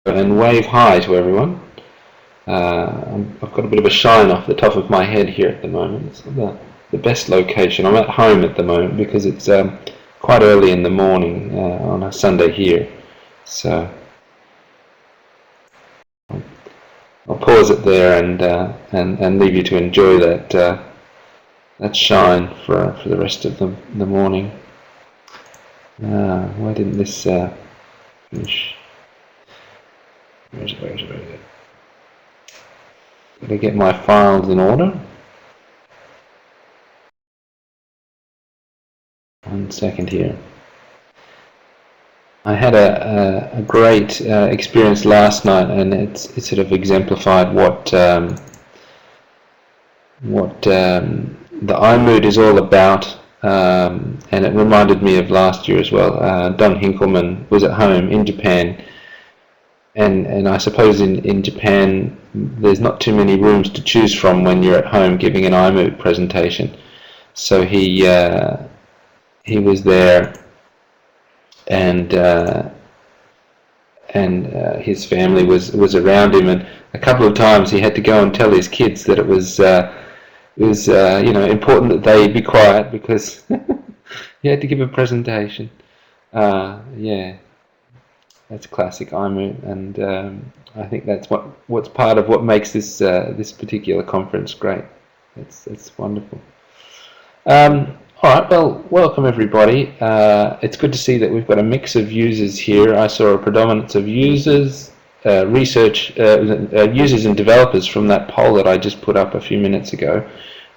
and wave hi to everyone. I've got a bit of a shine off the top of my head here at the moment. It's not the best location. I'm at home at the moment because it's quite early in the morning on a Sunday here. So I'll pause it there and leave you to enjoy that shine for the rest of the morning. Why didn't this finish? Where is it? Gotta get my files in order. 1 second here. I had a great experience last night, and it sort of exemplified what the iMoot is all about, and it reminded me of last year as well. Don Hinkleman was at home in Japan, and I suppose in Japan there's not too many rooms to choose from when you're at home giving an iMoot presentation. So he was there, and his family was around him, and a couple of times he had to go and tell his kids that it was important that they be quiet because he had to give a presentation. Yeah, that's classic iMoot, and I think that's what's part of what makes this particular conference great. It's wonderful. All right, well, welcome everybody. It's good to see that we've got a mix of users here. I saw a predominance of users, users and developers from that poll that I just put up a few minutes ago,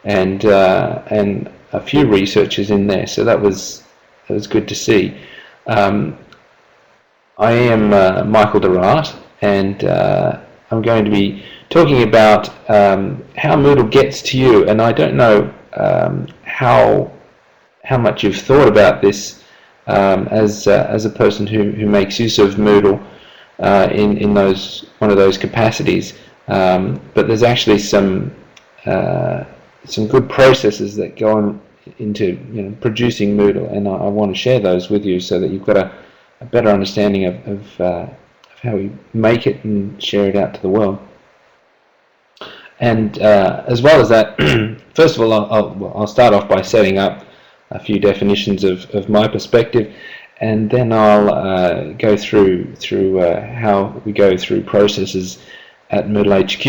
and a few researchers in there. So that was good to see. I am Michael DeRaadt, and I'm going to be talking about how Moodle gets to you. And I don't know how much you've thought about this as a person who makes use of Moodle in one of those capacities, but there's actually some good processes that go on into producing Moodle, and I want to share those with you so that you've got a better understanding of how we make it and share it out to the world. And as well as that, first of all, I'll start off by setting up a few definitions of my perspective, and then I'll go through how we go through processes at Moodle HQ,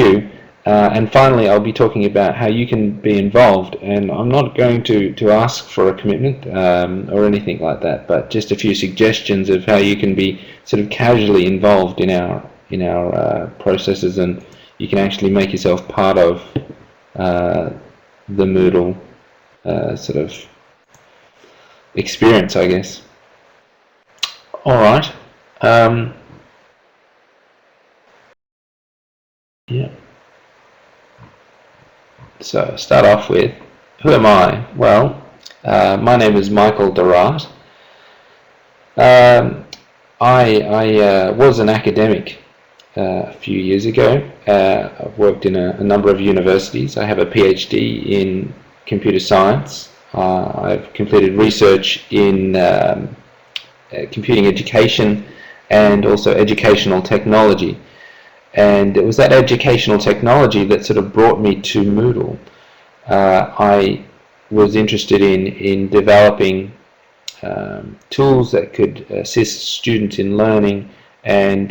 and finally I'll be talking about how you can be involved. And I'm not going to ask for a commitment or anything like that, but just a few suggestions of how you can be sort of casually involved in our processes, and you can actually make yourself part of the Moodle sort of experience, I guess. All right. Yeah. So start off with, who am I? Well, my name is Michael DeRaadt. I was an academic a few years ago. I've worked in a number of universities. I have a PhD in computer science. I've completed research in computing education and also educational technology. And it was that educational technology that sort of brought me to Moodle. I was interested in developing tools that could assist students in learning, and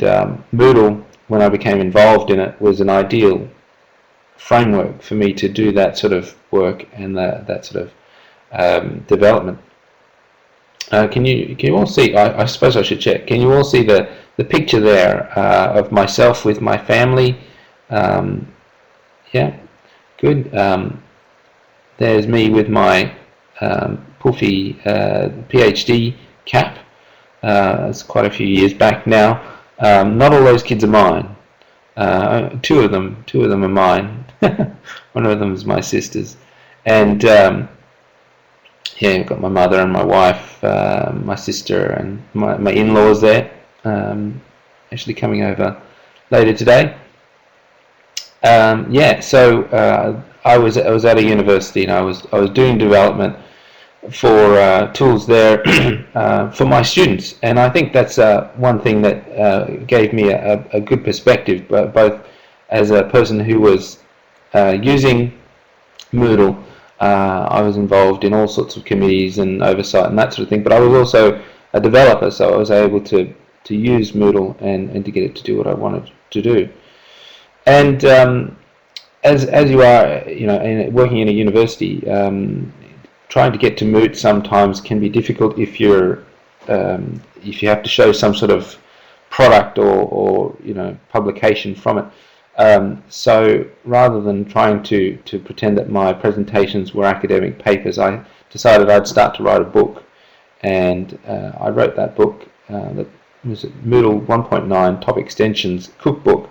Moodle, when I became involved in it, was an ideal framework for me to do that sort of work and that sort of development. Can you all see? I suppose I should check. Can you all see the picture there of myself with my family? Yeah, good. There's me with my puffy PhD cap. It's quite a few years back now. Not all those kids are mine. Two of them are mine. One of them is my sister's, and yeah, I've got my mother and my wife, my sister, and my in-laws there. Actually coming over later today. Yeah, so I was at a university, and I was doing development for tools there for my students, and I think that's one thing that gave me a good perspective, both as a person who was using Moodle. I was involved in all sorts of committees and oversight and that sort of thing, but I was also a developer, so I was able to use Moodle and to get it to do what I wanted to do. And as you are, working in a university, trying to get to Moot sometimes can be difficult if if you have to show some sort of product or publication from it. So rather than trying to pretend that my presentations were academic papers, I decided I'd start to write a book, and I wrote that book. That was Moodle 1.9 Top Extensions Cookbook.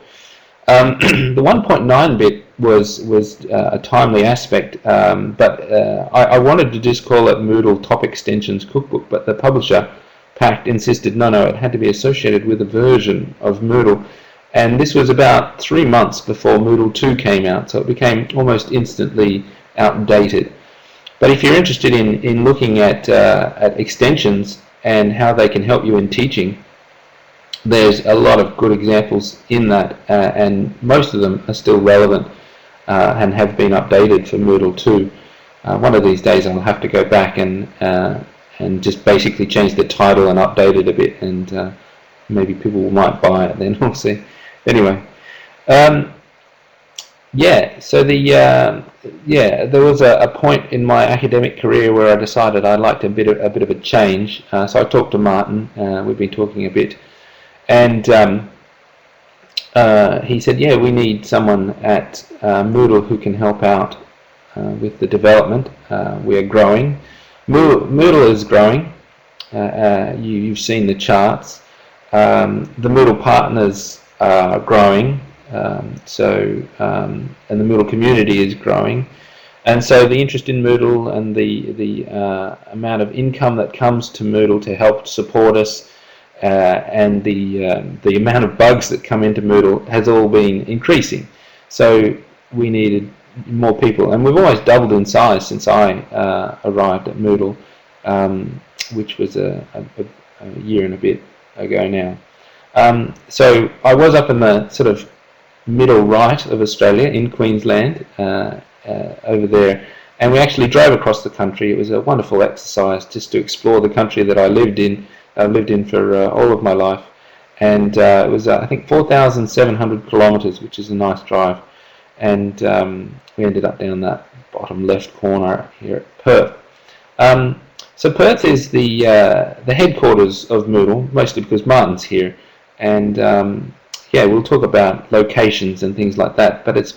The 1.9 bit was a timely aspect, but I wanted to just call it Moodle Top Extensions Cookbook, but the publisher, Pact, insisted no, it had to be associated with a version of Moodle, and this was about 3 months before Moodle 2 came out, so it became almost instantly outdated. But if you're interested in looking at extensions and how they can help you in teaching, there's a lot of good examples in that, and most of them are still relevant and have been updated for Moodle 2. One of these days I'll have to go back and just basically change the title and update it a bit, and maybe people might buy it then. We'll see. Anyway, so there was a point in my academic career where I decided I liked a bit of a change. So I talked to Martin. We've been talking a bit. And he said, yeah, we need someone at Moodle who can help out with the development. We are growing. Moodle is growing. You've seen the charts. The Moodle partners are growing. And the Moodle community is growing. And so the interest in Moodle and the amount of income that comes to Moodle to help support us, and the amount of bugs that come into Moodle has all been increasing. So we needed more people, and we've always doubled in size since I arrived at Moodle, which was a year and a bit ago now. So I was up in the sort of middle right of Australia in Queensland, over there, and we actually drove across the country. It was a wonderful exercise just to explore the country that I lived in. I've lived in for all of my life, and it was I think 4,700 kilometres, which is a nice drive, and we ended up down that bottom left corner here at Perth. So Perth is the headquarters of Moodle, mostly because Martin's here, and we'll talk about locations and things like that. But it's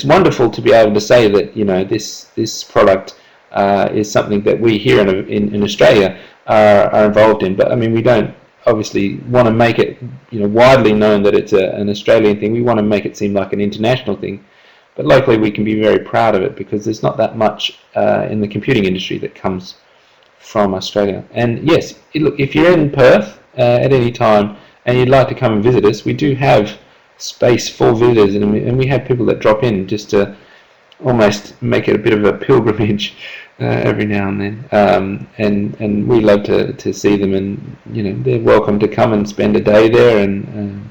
wonderful to be able to say that this product is something that we here in Australia are involved in. But I mean, we don't obviously want to make it widely known that it's an Australian thing. We want to make it seem like an international thing. But locally we can be very proud of it, because there's not that much in the computing industry that comes from Australia. And yes, look, if you're in Perth at any time and you'd like to come and visit us, we do have space for visitors, and we have people that drop in just to almost make it a bit of a pilgrimage every now and then, and we love to see them, and they're welcome to come and spend a day there, and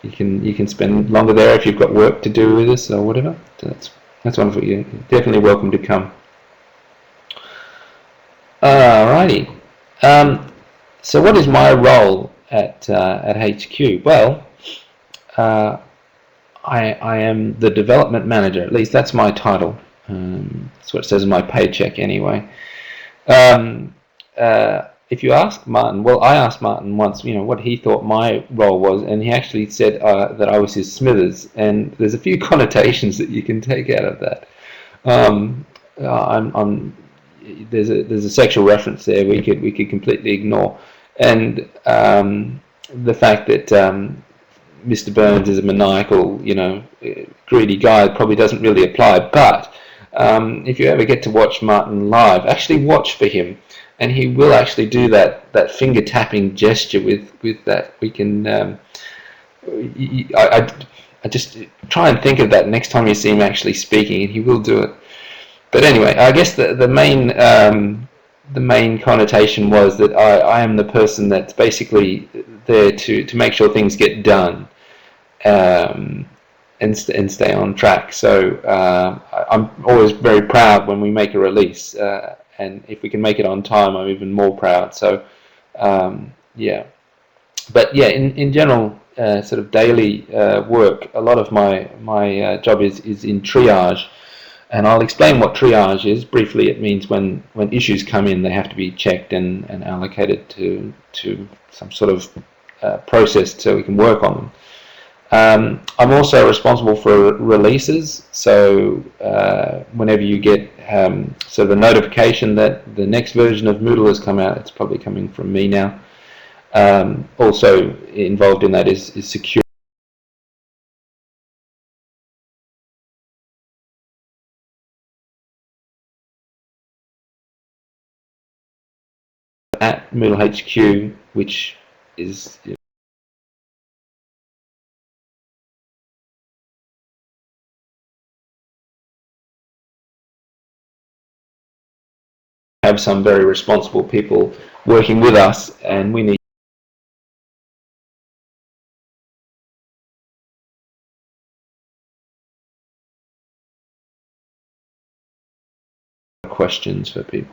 you can spend longer there if you've got work to do with us or whatever. So that's wonderful. You're definitely welcome to come. Alrighty. So what is my role at HQ? Well, I am the development manager. At least that's my title. That's what it says in my paycheck anyway. If you ask Martin, well, I asked Martin once, what he thought my role was, and he actually said that I was his Smithers, and there's a few connotations that you can take out of that. There's a sexual reference there we could completely ignore, and the fact that Mr. Burns is a maniacal, greedy guy probably doesn't really apply. But if you ever get to watch Martin live, actually watch for him, and he will actually do that finger tapping gesture with that. We can. I just try and think of that next time you see him actually speaking, and he will do it. But anyway, I guess the main the main connotation was that I am the person that's basically there to make sure things get done, and stay on track. So I'm always very proud when we make a release, and if we can make it on time, I'm even more proud. So yeah, but yeah, in general, sort of daily work, a lot of my job is in triage. And I'll explain what triage is briefly. It means when issues come in, they have to be checked and allocated to some sort of process so we can work on them. I'm also responsible for releases, so whenever you get sort of a notification that the next version of Moodle has come out, it's probably coming from me now. Also involved in that is security. At Moodle HQ, which is have some very responsible people working with us, and we need questions for people.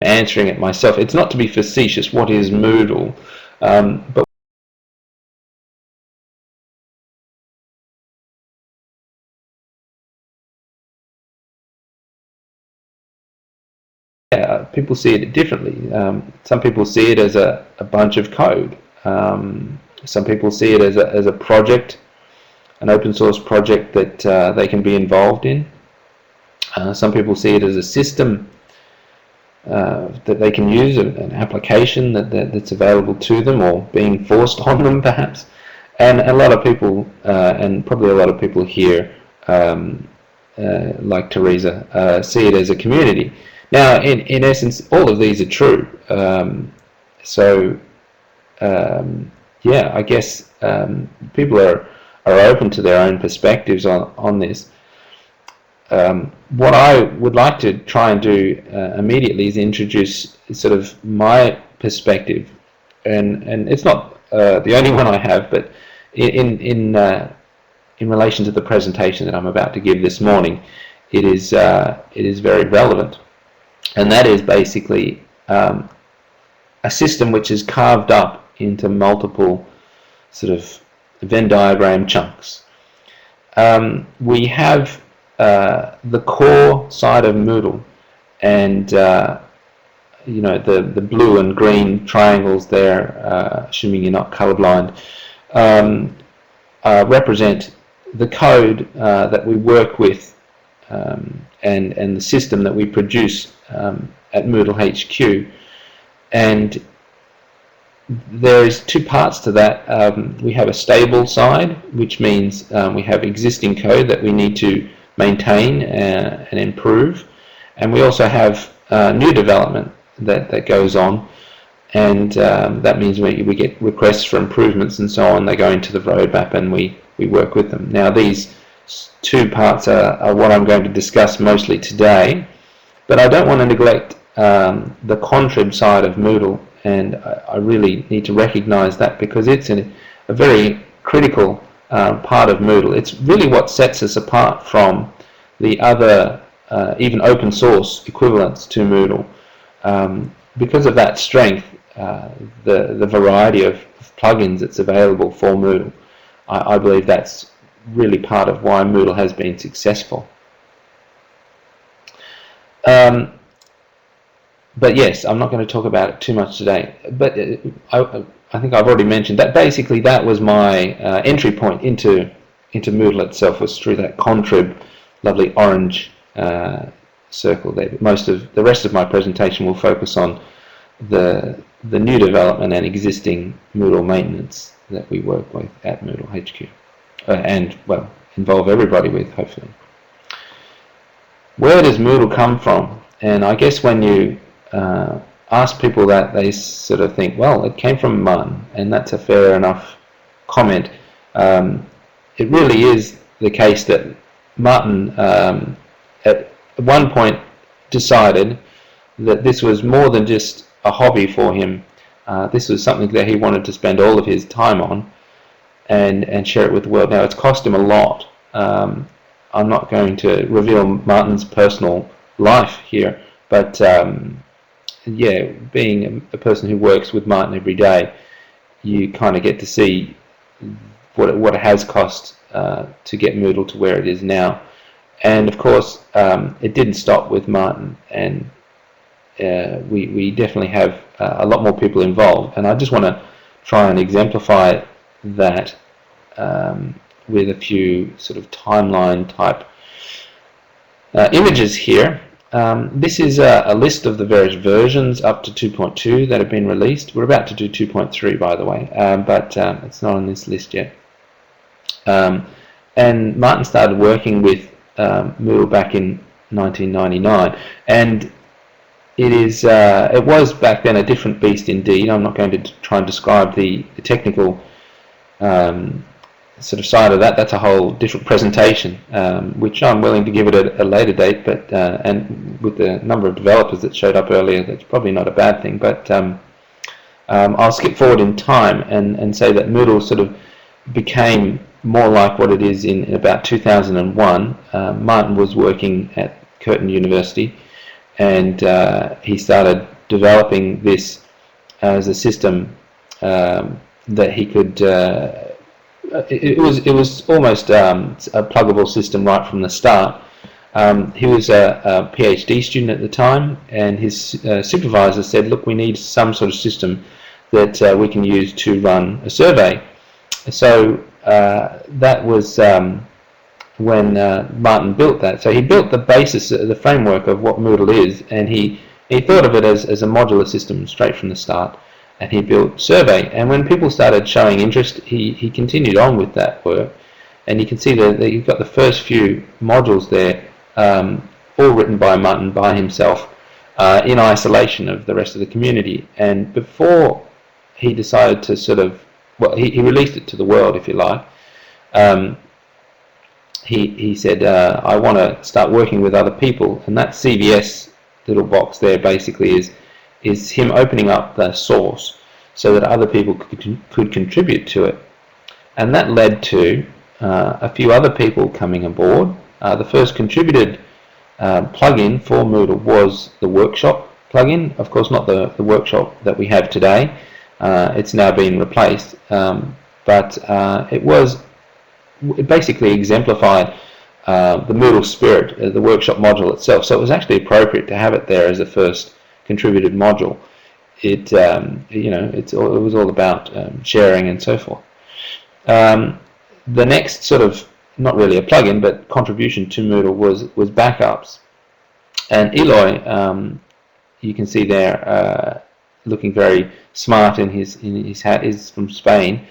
Answering it myself. It's not to be facetious. What is Moodle? But yeah, people see it differently. Some people see it as a bunch of code. Some people see it as a project, an open source project that they can be involved in. Some people see it as a system that they can use, an application that's available to them or being forced on them perhaps. And a lot of people, and probably a lot of people here, like Teresa, see it as a community. Now, in essence, all of these are true. Yeah, I guess people are open to their own perspectives on this. What I would like to try and do immediately is introduce sort of my perspective, and it's not the only one I have, but in relation to the presentation that I'm about to give this morning, it is very relevant, and that is basically a system which is carved up into multiple sort of Venn diagram chunks. We have the core side of Moodle, and you know, the blue and green triangles there, assuming you're not colorblind, represent the code that we work with, and the system that we produce at Moodle HQ. And there's two parts to that. We have a stable side, which means we have existing code that we need to maintain and improve, and we also have new development that goes on, and that means we get requests for improvements and so on. They go into the roadmap and we work with them. Now, these two parts are what I'm going to discuss mostly today, but I don't want to neglect the contrib side of Moodle, and I really need to recognize that, because it's a very critical part of Moodle. It's really what sets us apart from the other even open source equivalents to Moodle. Because of that strength, the variety of plugins that's available for Moodle, I believe that's really part of why Moodle has been successful. But yes, I'm not going to talk about it too much today. But I think I've already mentioned that basically that was my entry point into Moodle itself, was through that contrib, lovely orange circle there. But most of the rest of my presentation will focus on the new development and existing Moodle maintenance that we work with at Moodle HQ, and well, involve everybody with, hopefully. Where does Moodle come from? And I guess when you ask people that, they sort of think, well, it came from Martin, and that's a fair enough comment. It really is the case that Martin at one point decided that this was more than just a hobby for him. This was something that he wanted to spend all of his time on and share it with the world. Now, it's cost him a lot. I'm not going to reveal Martin's personal life here, but yeah, being a person who works with Martin every day, you kind of get to see what it has cost to get Moodle to where it is now. And of course, it didn't stop with Martin, and we definitely have a lot more people involved. And I just want to try and exemplify that with a few sort of timeline type images here. This is a list of the various versions up to 2.2 that have been released. We're about to do 2.3, by the way, but it's not on this list yet. And Martin started working with Moodle back in 1999, and it was back then a different beast indeed. I'm not going to try and describe the technical sort of side of that. That's a whole different presentation, which I'm willing to give it at a later date, but and with the number of developers that showed up earlier, that's probably not a bad thing. But I'll skip forward in time and say that Moodle sort of became more like what it is in about 2001. Martin was working at Curtin University, and he started developing this as a system that he could it was almost a pluggable system right from the start. He was a PhD student at the time, and his supervisor said, look, we need some sort of system that we can use to run a survey. So that was when Martin built that. So he built the basis, the framework of what Moodle is, and he thought of it as a modular system straight from the start. And he built survey, and when people started showing interest, he continued on with that work. And you can see that you've got the first few modules there, all written by Martin by himself, in isolation of the rest of the community. And before he decided to sort of, well, he released it to the world, if you like, he said, I want to start working with other people. And that CVS little box there basically is him opening up the source so that other people could contribute to it. And that led to a few other people coming aboard. The first contributed plugin for Moodle was the workshop plugin. Of course, not the workshop that we have today. It's now been replaced. But it basically exemplified the Moodle spirit, the workshop module itself. So it was actually appropriate to have it there as a first contributed module. It was all about sharing and so forth. The next sort of, not really a plugin, but contribution to Moodle was backups. And Eloy, you can see there, looking very smart in his hat, is from Spain,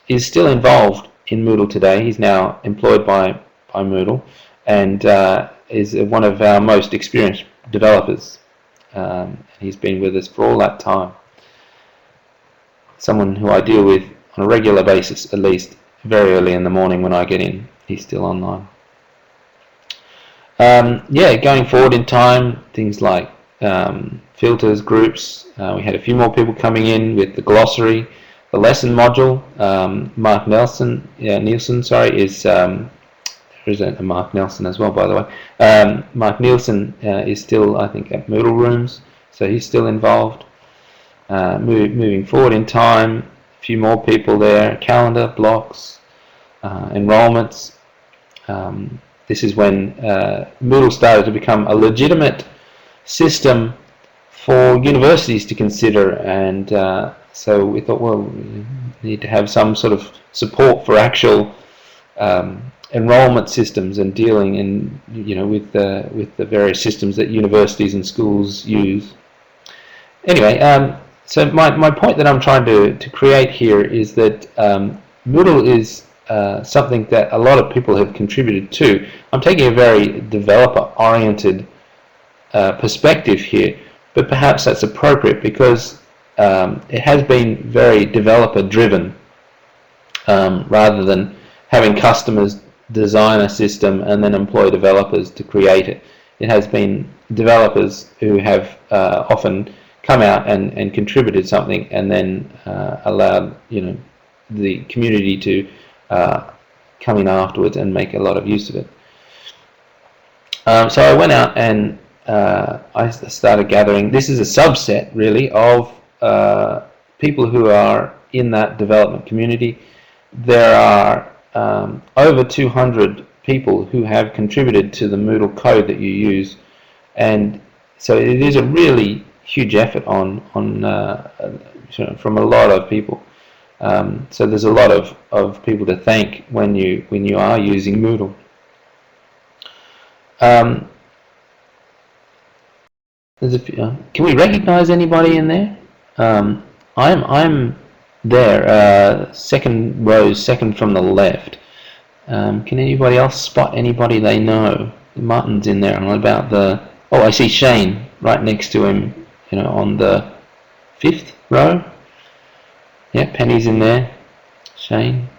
is still involved in Moodle today. He's now employed by Moodle, and is one of our most experienced developers. He's been with us for all that time. Someone who I deal with on a regular basis, at least very early in the morning when I get in. He's still online. Yeah, going forward in time, things like filters, groups. We had a few more people coming in with the glossary, the lesson module. Mark Nielsen, is there is a Mark Nelson as well, by the way. Mark Nielsen is still, I think, at Moodle Rooms, so he's still involved. Moving forward in time, a few more people there. Calendar, blocks, enrollments. This is when Moodle started to become a legitimate system for universities to consider, and so we thought, well, we need to have some sort of support for actual enrollment systems and dealing with the various systems that universities and schools use. Anyway, so my point that I'm trying to create here is that Moodle is something that a lot of people have contributed to. I'm taking a very developer-oriented perspective here, but perhaps that's appropriate because it has been very developer driven, rather than having customers design a system and then employ developers to create it. It has been developers who have often come out and contributed something, and then allowed the community to come in afterwards and make a lot of use of it. So I went out and I started gathering. This is a subset really of people who are in that development community. There are over 200 people who have contributed to the Moodle code that you use, and so it is a really huge effort from a lot of people. So there's a lot of people to thank when you are using Moodle. There's a few, can we recognize anybody in there? I'm there, second row, second from the left. Can anybody else spot anybody they know? Martin's in there. About the I see Shane right next to him, on the 5th row. Yeah, Penny's in there. Shane.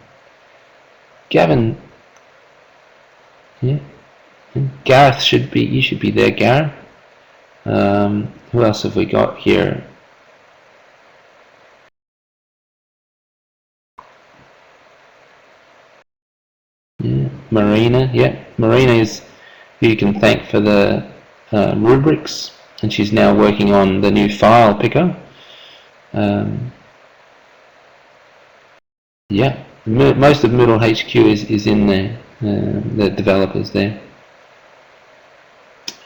Gavin. Yeah. And Gareth you should be there, Gareth. Who else have we got here? Yeah, Marina. Yeah, Marina is who you can thank for the rubrics, and she's now working on the new file picker. Yeah, most of Moodle HQ is in there. The developers there.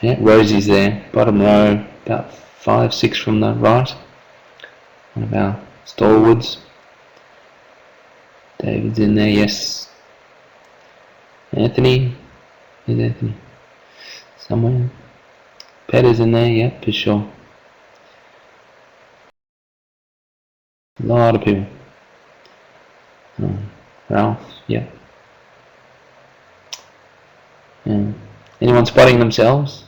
Yeah, Rosie's there, bottom row, about 5, 6 from the right. One of our stalwarts. David's in there, yes. Anthony, where's Anthony? Somewhere. Peter's in there, yeah, for sure. A lot of people. Ralph, yeah. Anyone spotting themselves?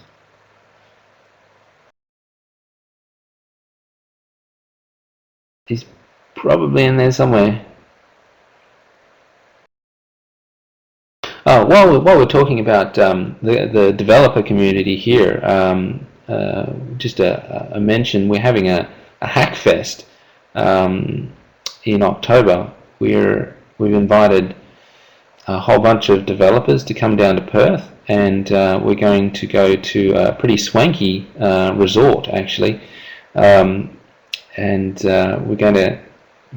He's probably in there somewhere. Oh, while we're talking about the developer community here, just a mention, we're having a Hackfest in October. We've invited a whole bunch of developers to come down to Perth, and we're going to go to a pretty swanky resort actually, and we're going to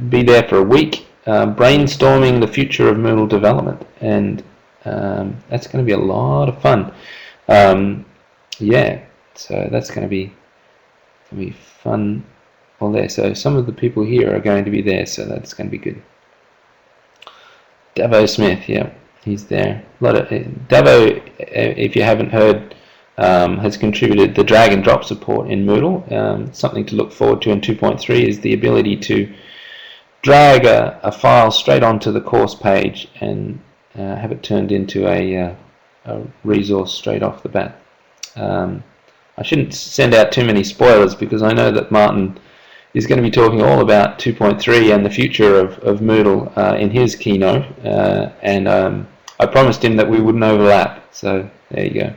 be there for a week brainstorming the future of Moodle development, and that's going to be a lot of fun. Yeah, so that's going to be fun all there. So some of the people here are going to be there, so that's going to be good. Davo Smith, yeah, he's there. A lot of Davo, if you haven't heard, has contributed the drag and drop support in Moodle. Something to look forward to in 2.3 is the ability to drag a file straight onto the course page and have it turned into a resource straight off the bat. I shouldn't send out too many spoilers because I know that Martin is going to be talking all about 2.3 and the future of Moodle in his keynote, and I promised him that we wouldn't overlap, so there you go.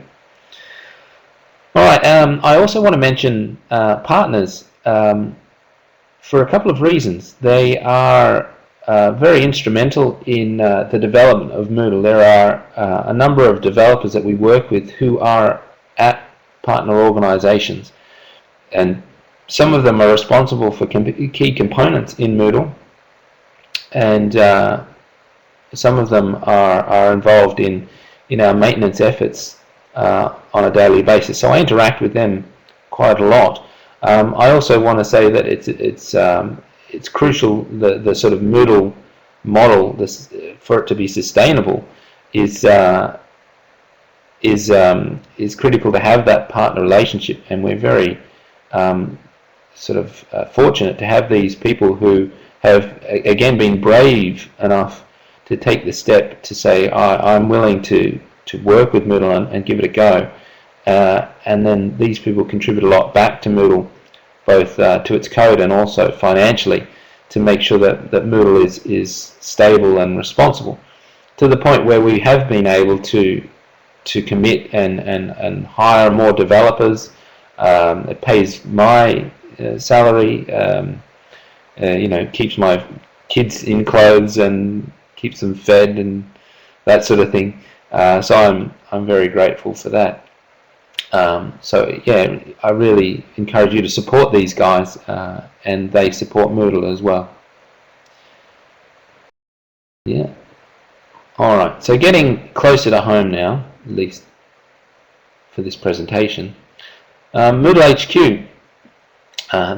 Alright, I also want to mention partners for a couple of reasons. They are very instrumental in the development of Moodle. There are a number of developers that we work with who are at partner organizations, and some of them are responsible for key components in Moodle, and some of them are involved in our maintenance efforts on a daily basis. So I interact with them quite a lot. I also want to say that it's crucial, the sort of Moodle model, for it to be sustainable, is critical to have that partner relationship, and we're very fortunate to have these people who have again been brave enough to take the step to say, I'm willing to work with Moodle and give it a go, and then these people contribute a lot back to Moodle, both to its code and also financially, to make sure that Moodle is stable and responsible, to the point where we have been able to commit and hire more developers. It pays my salary, keeps my kids in clothes and keeps them fed and that sort of thing. So I'm very grateful for that. So yeah, I really encourage you to support these guys, and they support Moodle as well. Yeah. All right. So getting closer to home now, at least for this presentation. Moodle HQ.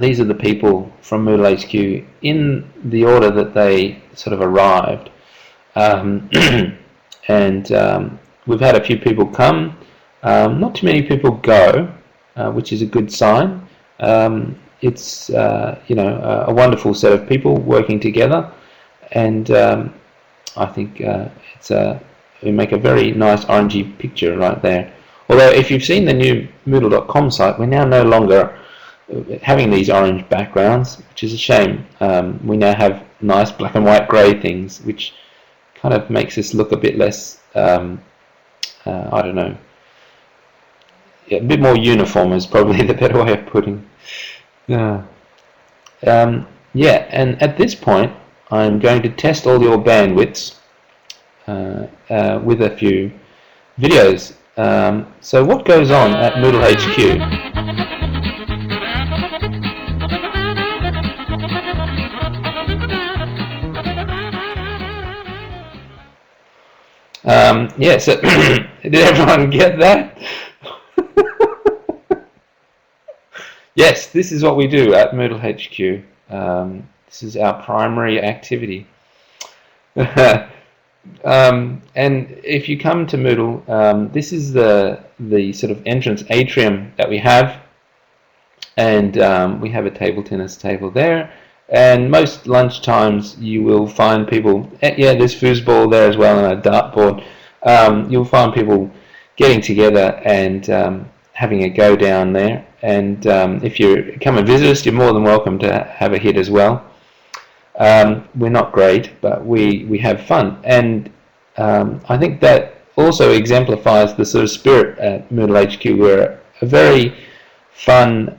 These are the people from Moodle HQ in the order that they sort of arrived, and we've had a few people come. Not too many people go, which is a good sign. It's a wonderful set of people working together, and I think we make a very nice orangey picture right there. Although if you've seen the new Moodle.com site, we're now no longer having these orange backgrounds, which is a shame. We now have nice black and white grey things, which kind of makes this look a bit less, I don't know, a bit more uniform is probably the better way of putting. Yeah, and at this point I'm going to test all your bandwidths with a few videos. So what goes on at Moodle HQ? Yes, did everyone get that? Yes, this is what we do at Moodle HQ. This is our primary activity. And if you come to Moodle, this is the sort of entrance atrium that we have, and we have a table tennis table there. And most lunch times you will find people, yeah, there's foosball there as well and a dartboard. You'll find people getting together and having a go down there. And if you come and visit us, you're more than welcome to have a hit as well. We're not great, but we have fun. And I think that also exemplifies the sort of spirit at Moodle HQ. We're a very fun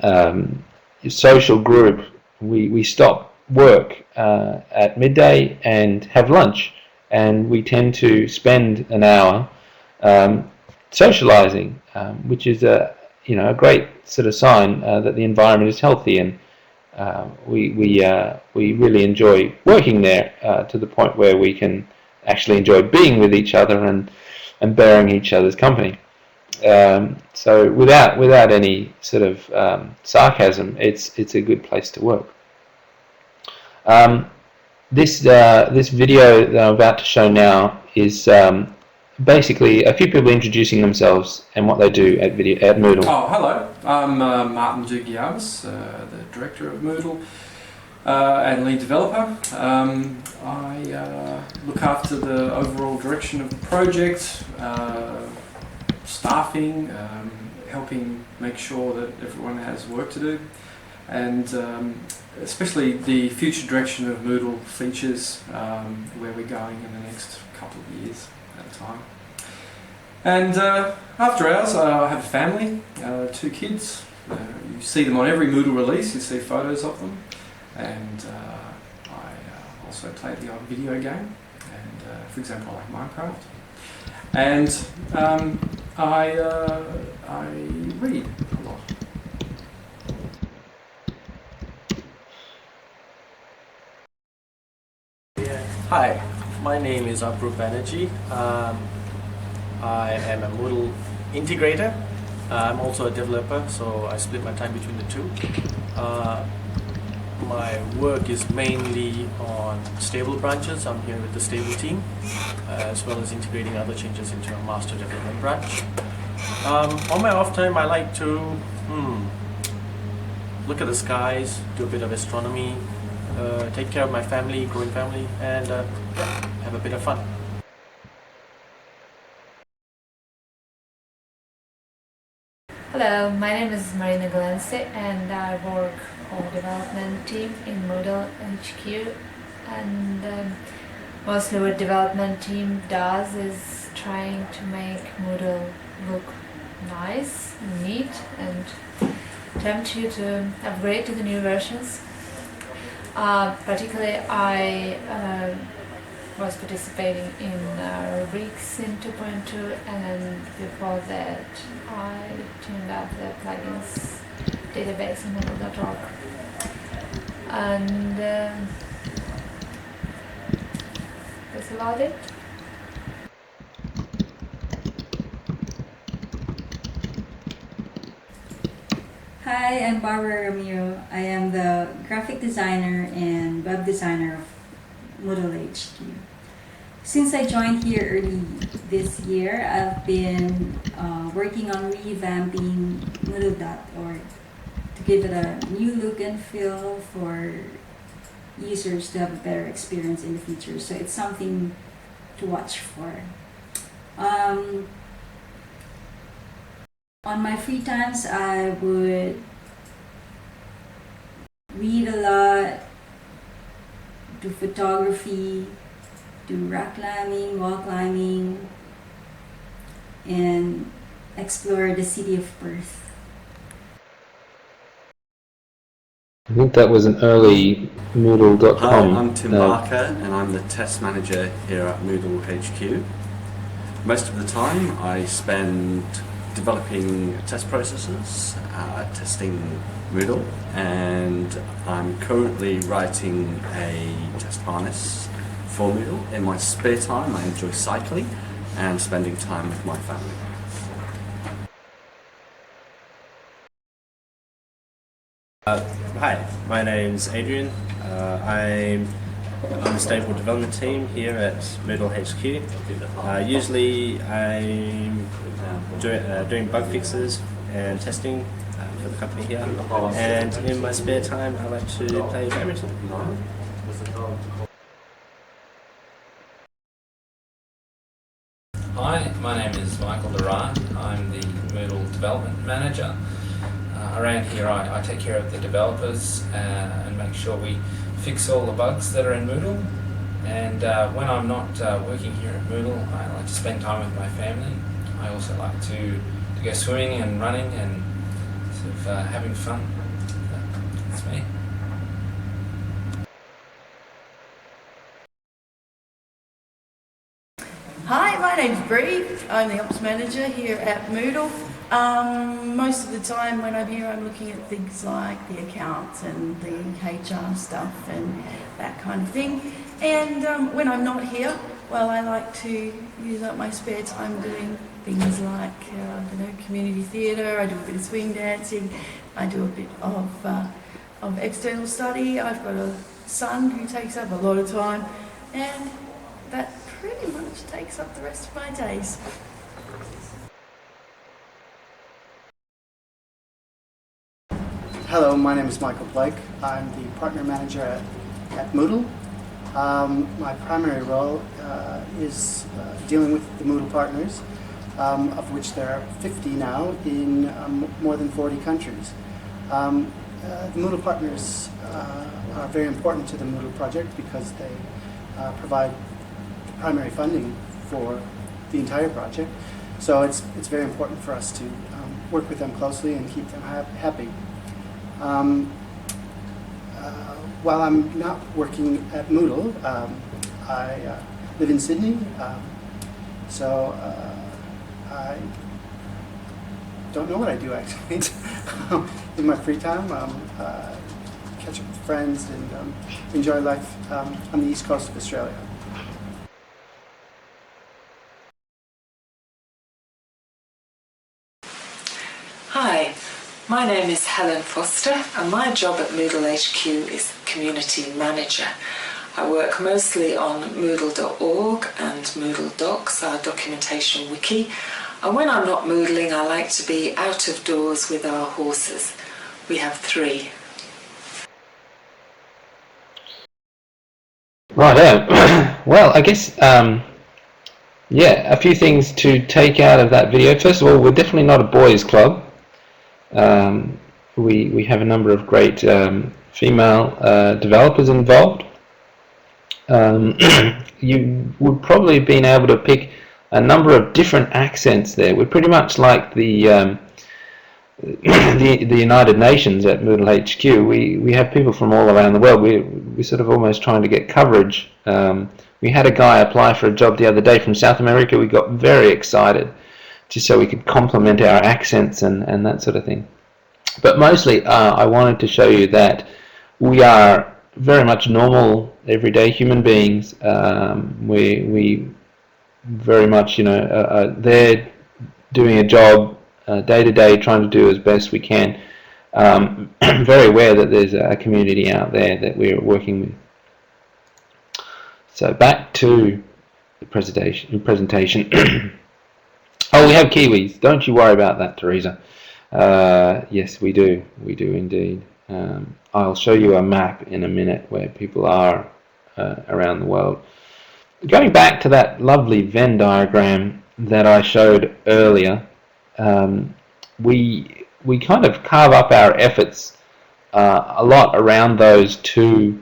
social group. We stop work at midday and have lunch, and we tend to spend an hour socializing, which is a great sort of sign that the environment is healthy, and we really enjoy working there to the point where we can actually enjoy being with each other and bearing each other's company. So without any sort of sarcasm, it's a good place to work. This video that I'm about to show now is basically a few people introducing themselves and what they do at Moodle. Oh, hello. I'm Martin Dugiavis, the director of Moodle and lead developer. I look after the overall direction of the project, staffing, helping make sure that everyone has work to do, and especially the future direction of Moodle features, where we're going in the next couple of years at a time. And after hours, I have a family, 2 kids. You see them on every Moodle release, you see photos of them. And I also play the odd video game, and for example I like Minecraft. And I read a lot. Hi, my name is Aprup Banerjee. I am a Moodle integrator. I'm also a developer, so I split my time between the two. My work is mainly on stable branches. I'm here with the stable team, as well as integrating other changes into a master development branch. On my off time, I like to look at the skies, do a bit of astronomy, take care of my family, growing family, and have a bit of fun. Hello, my name is Marina Glense and I work on development team in Moodle HQ, and mostly what development team does is trying to make Moodle look nice and neat and tempt you to upgrade to the new versions. Particularly I was participating in rubrics in 2.2, and before that I tuned up the plugins database in Moodle.org. And that's about it. Hi, I'm Barbara Ramiro. I am the graphic designer and web designer of Moodle HQ. Since I joined here early this year, I've been working on revamping Moodle.org to give it a new look and feel for users to have a better experience in the future. So it's something to watch for. On my free times, I would read a lot, do photography, do rock climbing, wall climbing, and explore the city of Perth. I think that was an early Moodle.com. Hi, I'm Tim Barker and I'm the test manager here at Moodle HQ. Most of the time I spend developing test processes, testing Moodle, and I'm currently writing a test harness for Moodle. In my spare time I enjoy cycling and spending time with my family. Hi, my name's Adrian. I'm on the stable development team here at Moodle HQ. Usually I'm doing bug fixes and testing for the company here, and in my spare time I like to play badminton. Hi, my name is Michael DeRaadt. I'm the Moodle Development Manager. Around here I take care of the developers and make sure we fix all the bugs that are in Moodle. And when I'm not working here at Moodle, I like to spend time with my family. I also like to go swimming and running and sort of having fun. That's me. Hi, my name's Bree. I'm the Ops Manager here at Moodle. Most of the time when I'm here I'm looking at things like the accounts and the HR stuff and that kind of thing. And when I'm not here, well, I like to use up my spare time doing things like community theatre. I do a bit of swing dancing. I do a bit of external study. I've got a son who takes up a lot of time, and that pretty much takes up the rest of my days. Hello, my name is Michael Blake. I'm the partner manager at Moodle. My primary role is dealing with the Moodle partners, of which there are 50 now in more than 40 countries. The Moodle partners are very important to the Moodle project because they provide primary funding for the entire project. So it's very important for us to work with them closely and keep them happy. While I'm not working at Moodle, I live in Sydney, so I don't know what I do actually. In my free time, catch up with friends and enjoy life on the east coast of Australia. Hi, my name is Helen Foster and my job at Moodle HQ is Community Manager. I work mostly on Moodle.org and Moodle Docs, our documentation wiki, and when I'm not Moodling I like to be out of doors with our horses. We have 3. Right, well, I guess, yeah, a few things to take out of that video. First of all, we're definitely not a boys' club. We have a number of great female developers involved. You would probably have been able to pick a number of different accents there. We're pretty much like the United Nations at Moodle HQ. We have people from all around the world. We're sort of almost trying to get coverage. We had a guy apply for a job the other day from South America. We got very excited just so we could complement our accents and that sort of thing. But mostly I wanted to show you that we are very much normal, everyday human beings. We very much, are there doing a job day to day, trying to do as best we can. Very aware that there's a community out there that we're working with. So back to the presentation. Oh, we have Kiwis. Don't you worry about that, Teresa. Yes, we do. We do indeed. I'll show you a map in a minute where people are around the world. Going back to that lovely Venn diagram that I showed earlier, we kind of carve up our efforts a lot around those two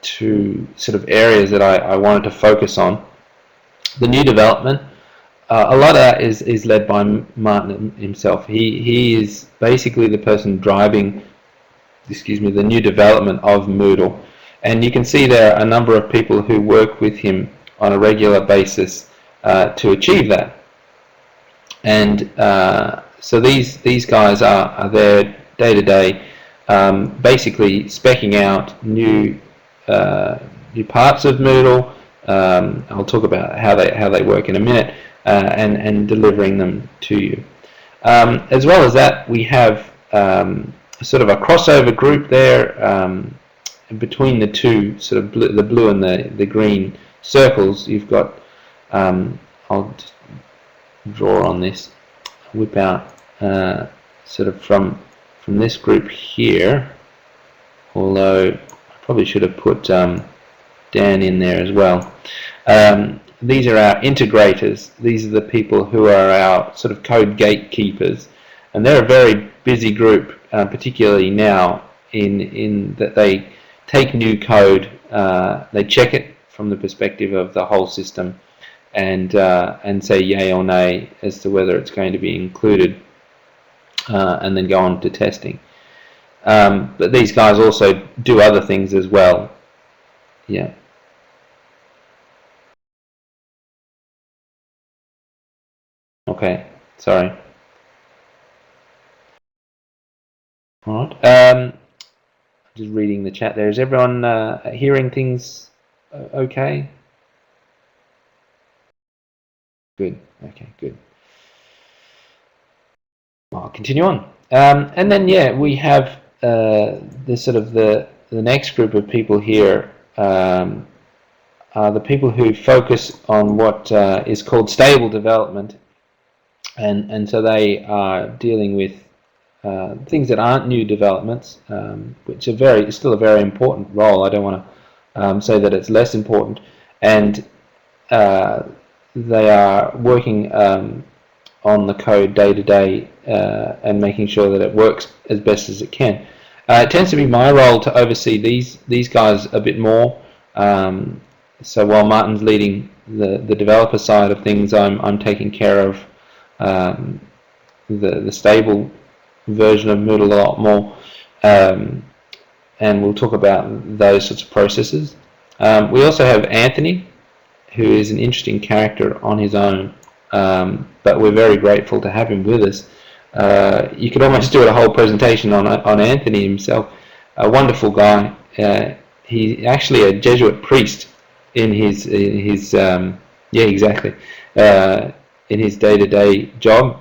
sort of areas that I wanted to focus on. The new development, a lot of that is led by Martin himself. He is basically the person driving, the new development of Moodle. And you can see there are a number of people who work with him on a regular basis to achieve that. And so these guys are there day to day, basically speccing out new parts of Moodle. I'll talk about how they work in a minute, and delivering them to you. As well as that, we have sort of a crossover group there between the two, sort of the blue and the green circles. You've got, I'll just draw on this, whip out sort of from this group here, although I probably should have put Dan in there as well. These are our integrators. These are the people who are our sort of code gatekeepers, and they're a very busy group, particularly now in that they take new code, they check it from the perspective of the whole system, and say yay or nay as to whether it's going to be included, and then go on to testing. But these guys also do other things as well. Yeah. Okay, sorry. All right. Just reading the chat there. Is everyone hearing things okay? Good. Okay, good. I'll continue on. And then, yeah, we have the sort of the next group of people here are the people who focus on what is called stable development, and so they are dealing with things that aren't new developments, which are still a very important role. I don't want to say that it's less important, and they are working on the code day to day and making sure that it works as best as it can. It tends to be my role to oversee these guys a bit more. So while Martin's leading the developer side of things, I'm taking care of the stable version of Moodle a lot more, and we'll talk about those sorts of processes. We also have Anthony, who is an interesting character on his own, but we're very grateful to have him with us. You could almost do a whole presentation on Anthony himself. A wonderful guy. He's actually a Jesuit priest in his yeah, exactly, in his day-to-day job,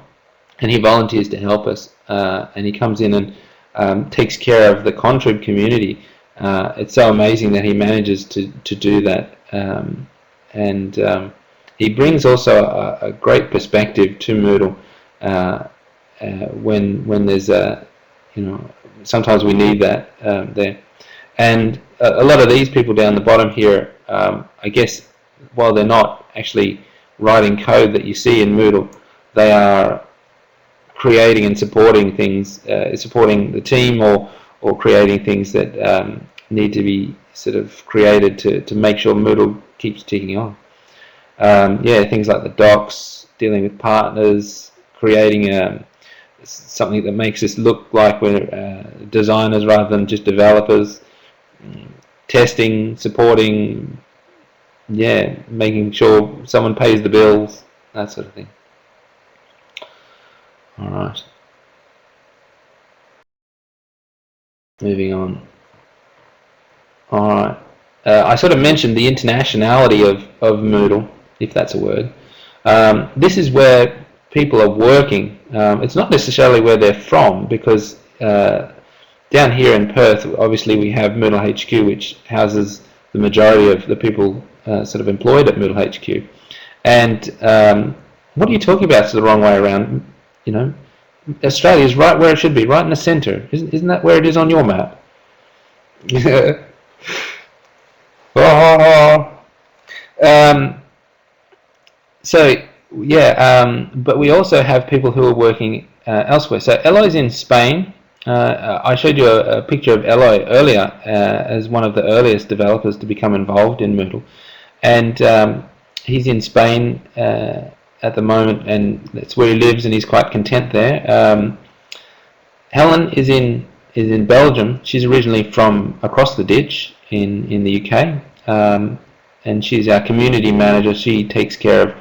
and he volunteers to help us, and he comes in and takes care of the contrib community. It's so amazing that he manages to do that, and he brings also a great perspective to Moodle when there's sometimes we need that there. And a lot of these people down the bottom here, I guess, while they're not actually writing code that you see in Moodle, they are creating and supporting things, supporting the team, or creating things that need to be sort of created to make sure Moodle keeps ticking on. Yeah, things like the docs, dealing with partners, creating something that makes us look like we're designers rather than just developers, testing, supporting, yeah, making sure someone pays the bills, that sort of thing. Alright. Moving on. Alright. I sort of mentioned the internationality of Moodle, if that's a word. This is where people are working. It's not necessarily where they're from, because down here in Perth, obviously we have Moodle HQ, which houses the majority of the people sort of employed at Moodle HQ. And what are you talking about? It's the wrong way around. You know, Australia is right where it should be, right in the centre. Isn't that where it is on your map? So yeah, but we also have people who are working elsewhere. So Eloy's in Spain. I showed you a picture of Eloy earlier as one of the earliest developers to become involved in Moodle, and he's in Spain at the moment, and that's where he lives, and he's quite content there. Helen is in Belgium. She's originally from across the ditch in the UK, and she's our community manager. She takes care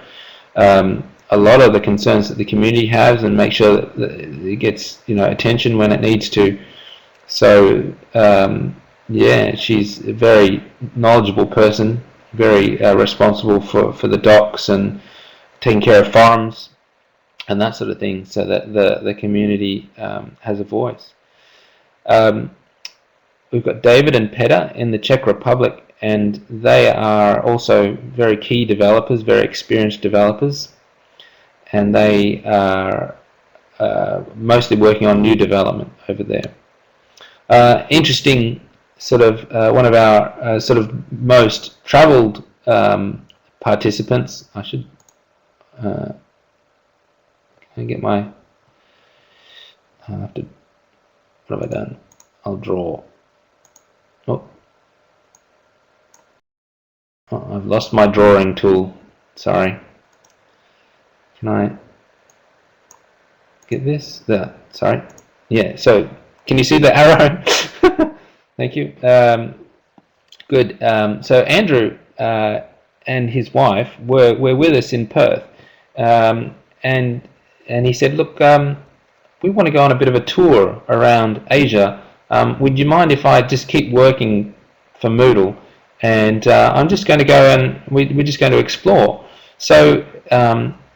of a lot of the concerns that the community has and make sure that it gets, you know, attention when it needs to. So yeah, she's a very knowledgeable person, very responsible for the docs and taking care of forums and that sort of thing, so that the community has a voice. We've got David and Peter in the Czech Republic, and they are also very key developers, very experienced developers, and they are mostly working on new development over there. Interesting, sort of one of our sort of most travelled participants. I should can I get my, I have to, what have I done? I'll draw. Oh, I've lost my drawing tool. Sorry. Can I get this? There. Sorry. Yeah. So, can you see the arrow? Thank you. Good. So Andrew and his wife were with us in Perth, and he said, "Look, we want to go on a bit of a tour around Asia. Would you mind if I just keep working for Moodle? And I'm just going to go and we're just going to explore." So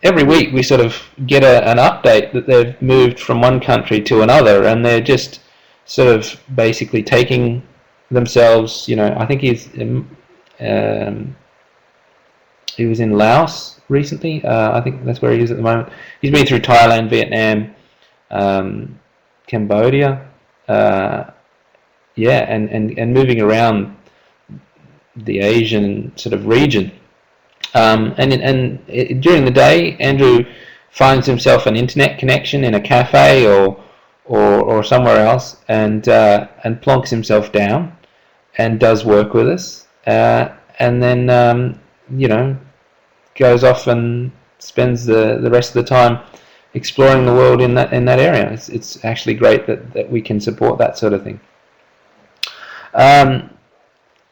every week we sort of get an update that they've moved from one country to another, and they're just sort of basically taking themselves, you know, I think he was in Laos recently. I think that's where he is at the moment. He's been through Thailand, Vietnam, Cambodia, yeah, and moving around the Asian sort of region. During the day, Andrew finds himself an internet connection in a cafe or somewhere else, and plonks himself down and does work with us, and then you know, goes off and spends the rest of the time exploring the world in that area. It's actually great that we can support that sort of thing.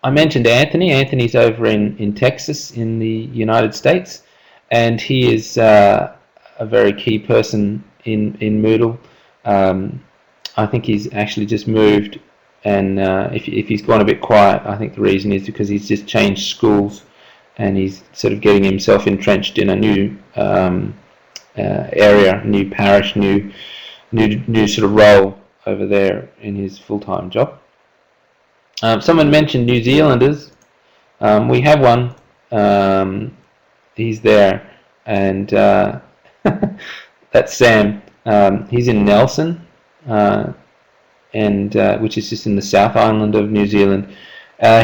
I mentioned Anthony. Anthony's over in Texas in the United States, and he is a very key person in Moodle. I think he's actually just moved, and if he's gone a bit quiet, I think the reason is because he's just changed schools, and he's sort of getting himself entrenched in a new area, new parish, new sort of role over there in his full-time job. Someone mentioned New Zealanders. We have one. He's there, and that's Sam. He's in Nelson, and which is just in the South Island of New Zealand.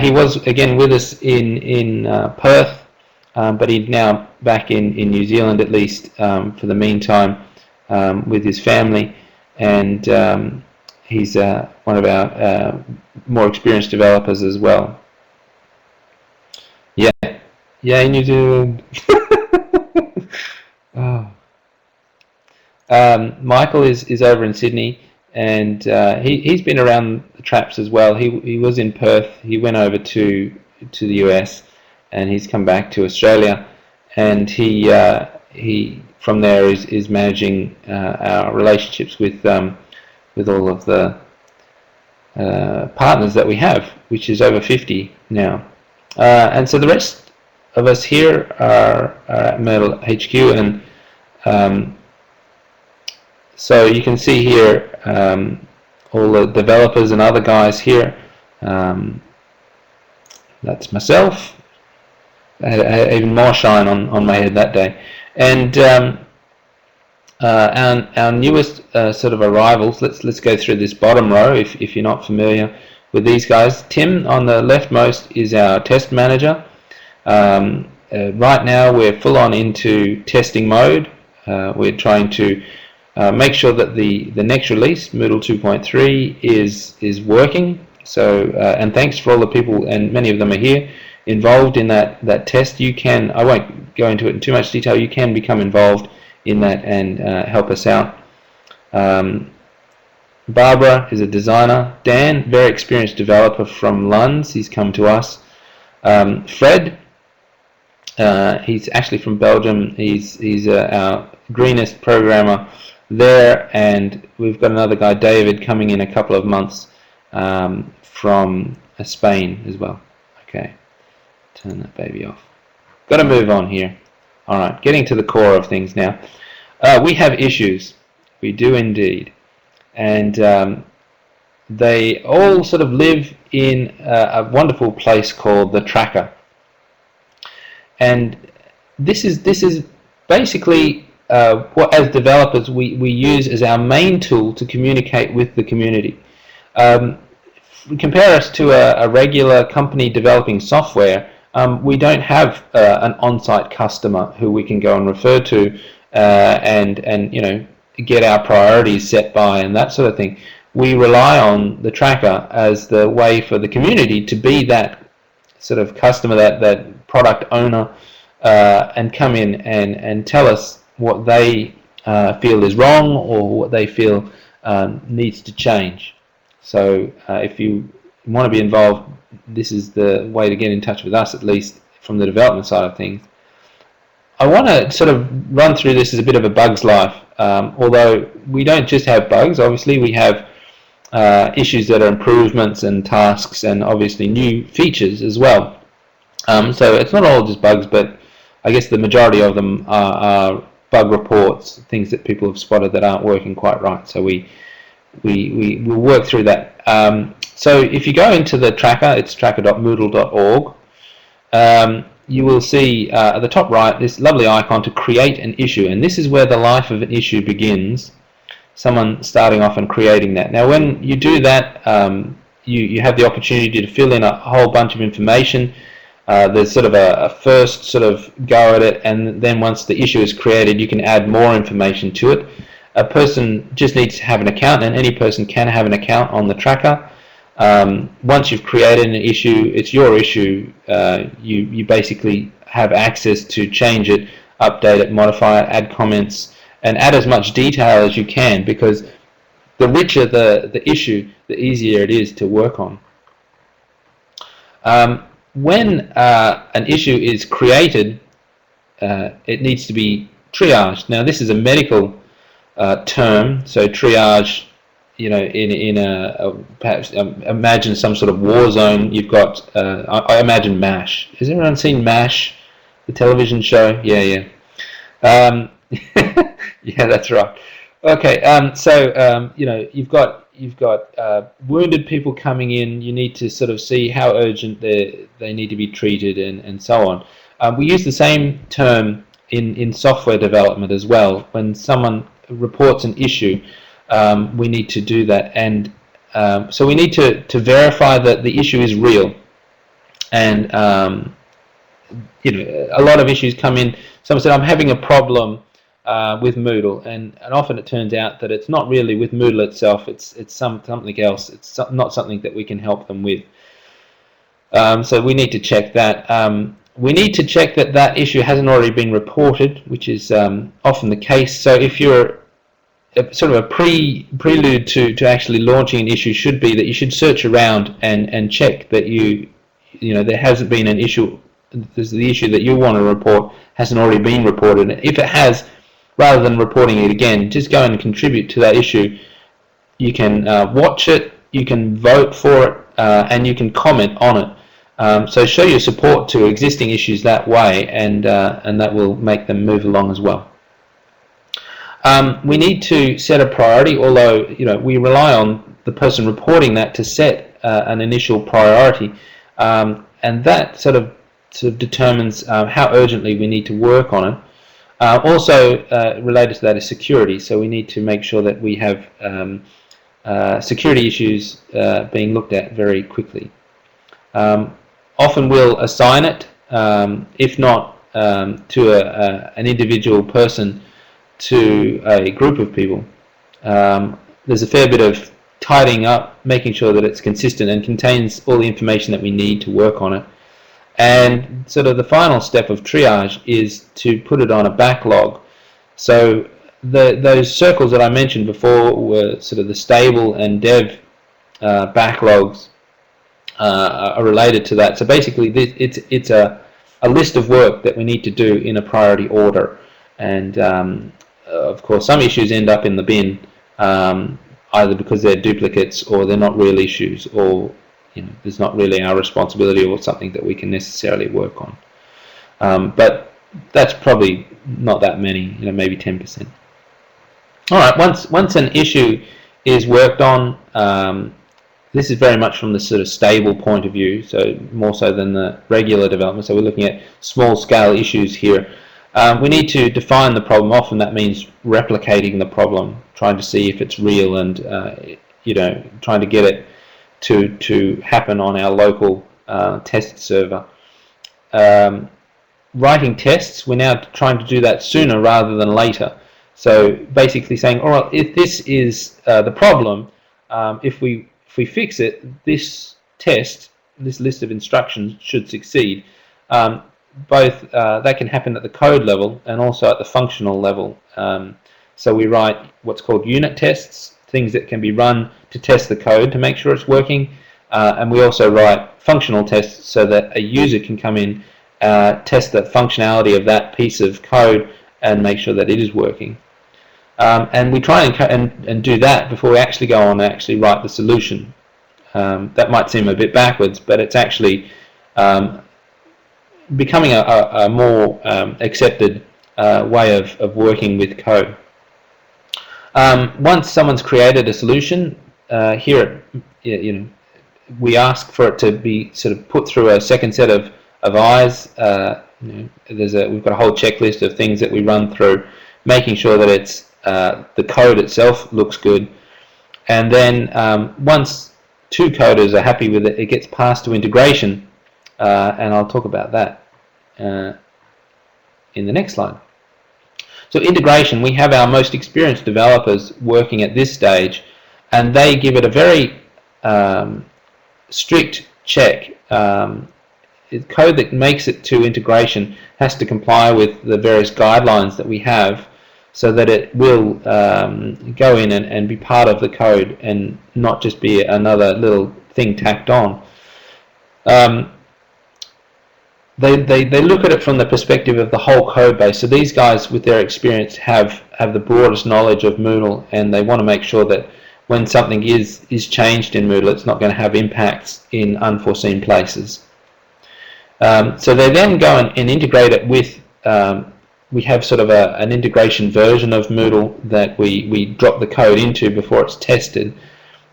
He was again with us in Perth, but he's now back in New Zealand, at least for the meantime, with his family, and he's one of our more experienced developers as well. Yeah, yay New Zealand. Oh. Michael is over in Sydney, and he's been around the traps as well. He was in Perth. He went over to the US, and he's come back to Australia, and he from there is managing our relationships with all of the partners that we have, which is over 50 now. And so the rest of us here are at Moodle HQ, and so you can see here all the developers and other guys here. That's myself. I had even more shine on my head that day. And our newest sort of arrivals, let's go through this bottom row if you're not familiar with these guys. Tim on the leftmost is our test manager. Right now we're full on into testing mode. We're trying to make sure that the next release, Moodle 2.3, is working. So and thanks for all the people, and many of them are here, involved in that test. You can, I won't go into it in too much detail, you can become involved in that and help us out. Barbara is a designer. Dan, very experienced developer from Lunds, he's come to us. Fred, he's actually from Belgium. He's our greenest programmer there, and we've got another guy, David, coming in a couple of months from Spain as well. Okay, turn that baby off. Got to move on here. Alright, getting to the core of things now. We have issues. We do indeed. And they all sort of live in a wonderful place called the tracker. And this is basically what, as developers, we use as our main tool to communicate with the community. Compare us to a regular company developing software. We don't have an on-site customer who we can go and refer to and you know, get our priorities set by and that sort of thing. We rely on the tracker as the way for the community to be that sort of customer, that product owner, and come in and tell us what they feel is wrong or what they feel needs to change. So if you want to be involved, this is the way to get in touch with us, at least from the development side of things. I want to sort of run through this as a bit of a bug's life, although we don't just have bugs. Obviously we have issues that are improvements and tasks and obviously new features as well. So it's not all just bugs, but I guess the majority of them are bug reports, things that people have spotted that aren't working quite right. So we'll work through that. So if you go into the tracker, it's tracker.moodle.org. You will see at the top right this lovely icon to create an issue, and this is where the life of an issue begins. Someone starting off and creating that. Now when you do that, you have the opportunity to fill in a whole bunch of information. There's sort of a first sort of go at it, and then once the issue is created you can add more information to it. A person just needs to have an account, and any person can have an account on the tracker. Once you've created an issue, it's your issue. You basically have access to change it, update it, modify it, add comments, and add as much detail as you can, because the richer the issue, the easier it is to work on. When an issue is created, it needs to be triaged. Now this is a medical term, so triage, you know, in a perhaps imagine some sort of war zone. You've got I imagine MASH. Has everyone seen MASH, the television show? Yeah. Yeah, that's right. Okay, so you know, you've got wounded people coming in. You need to sort of see how urgent they need to be treated and so on. We use the same term in software development as well. When someone reports an issue, we need to do that, and so we need to verify that the issue is real. And you know, a lot of issues come in. Someone said, I'm having a problem with Moodle, and often it turns out that it's not really with Moodle itself. It's something else. It's not something that we can help them with. So we need to check that. We need to check that that issue hasn't already been reported, which is often the case. So if you're sort of a prelude to actually launching an issue should be that you should search around and check that there hasn't been an issue. The issue that you want to report hasn't already been reported. If it has, rather than reporting it again, just go and contribute to that issue. You can watch it, you can vote for it, and you can comment on it. So show your support to existing issues that way, and that will make them move along as well. We need to set a priority, although we rely on the person reporting that to set an initial priority, and that sort of determines how urgently we need to work on it. Also related to that is security, so we need to make sure that we have security issues being looked at very quickly. Often we'll assign it, if not to an individual person, to a group of people. There's a fair bit of tidying up, making sure that it's consistent and contains all the information that we need to work on it. And sort of the final step of triage is to put it on a backlog. So those circles that I mentioned before were sort of the stable and dev backlogs are related to that. So basically it's a list of work that we need to do in a priority order. And of course some issues end up in the bin, either because they're duplicates or they're not real issues, or there's not really our responsibility or something that we can necessarily work on. But that's probably not that many, maybe 10%. All right, once an issue is worked on, this is very much from the sort of stable point of view, so more so than the regular development. So we're looking at small-scale issues here. We need to define the problem. Often that means replicating the problem, trying to see if it's real, and trying to get it to happen on our local test server. Writing tests, we're now trying to do that sooner rather than later. So basically saying, all right, if this is the problem, if we fix it, this test, this list of instructions should succeed. Both that can happen at the code level and also at the functional level. So we write what's called unit tests, things that can be run to test the code to make sure it's working, and we also write functional tests so that a user can come in, test the functionality of that piece of code and make sure that it is working. And we try and do that before we actually go on and actually write the solution. That might seem a bit backwards, but it's actually becoming a more accepted way of working with code. Once someone's created a solution, here we ask for it to be sort of put through a second set of eyes. We've got a whole checklist of things that we run through, making sure that it's the code itself looks good, and then once two coders are happy with it, it gets passed to integration, and I'll talk about that in the next slide. So integration, we have our most experienced developers working at this stage, and they give it a very strict check. Code that makes it to integration has to comply with the various guidelines that we have, so that it will go in and be part of the code and not just be another little thing tacked on. They look at it from the perspective of the whole code base. So these guys, with their experience, have the broadest knowledge of Moodle, and they want to make sure that when something is changed in Moodle, it's not going to have impacts in unforeseen places. So they then go and integrate it with, we have sort of an integration version of Moodle that we drop the code into before it's tested.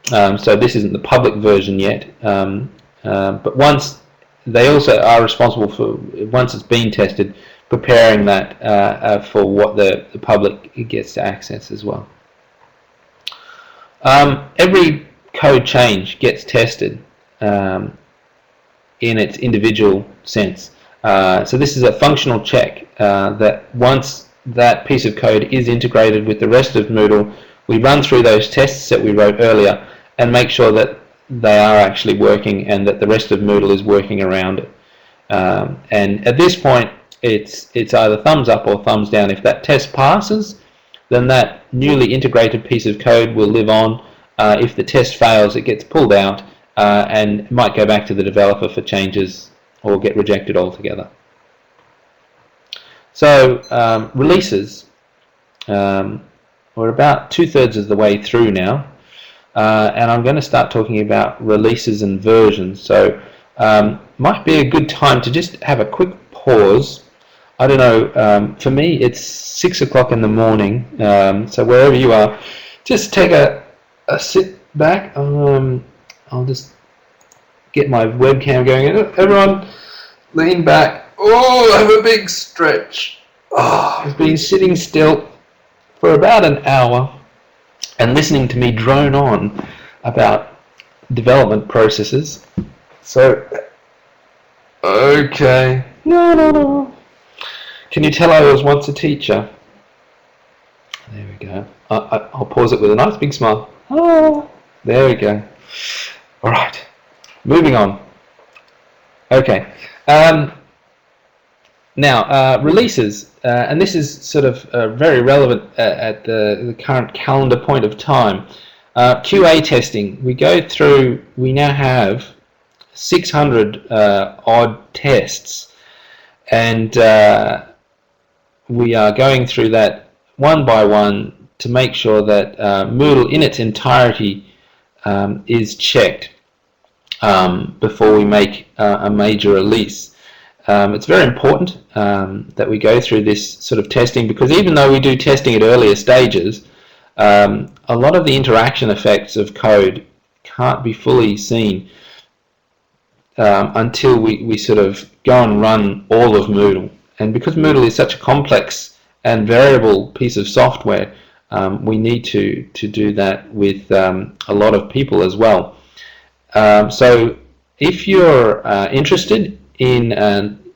So this isn't the public version yet, but once they also are responsible for, once it's been tested, preparing that for what the public gets to access as well. Every code change gets tested in its individual sense. So this is a functional check that once that piece of code is integrated with the rest of Moodle, we run through those tests that we wrote earlier and make sure that they are actually working and that the rest of Moodle is working around it. And at this point, it's either thumbs up or thumbs down. If that test passes, then that newly integrated piece of code will live on. If the test fails, it gets pulled out and might go back to the developer for changes or get rejected altogether. So releases, we're about 2/3 of the way through now, and I'm going to start talking about releases and versions. So might be a good time to just have a quick pause. I don't know, for me it's 6 o'clock in the morning, so wherever you are, just take a sit back. I'll just get my webcam going. Everyone lean back. Oh, have a big stretch. Oh, I've been sitting still for about an hour and listening to me drone on about development processes. So, okay. No. Can you tell I was once a teacher? There we go. I'll pause it with a nice big smile. Oh, there we go. All right. Moving on. Okay. Now, releases, and this is sort of very relevant at the current calendar point of time. QA testing. We go through, we now have 600 odd tests, and we are going through that one by one to make sure that Moodle in its entirety is checked before we make a major release. It's very important that we go through this sort of testing, because even though we do testing at earlier stages, a lot of the interaction effects of code can't be fully seen until we sort of go and run all of Moodle. And because Moodle is such a complex and variable piece of software, we need to do that with a lot of people as well. So if you're interested in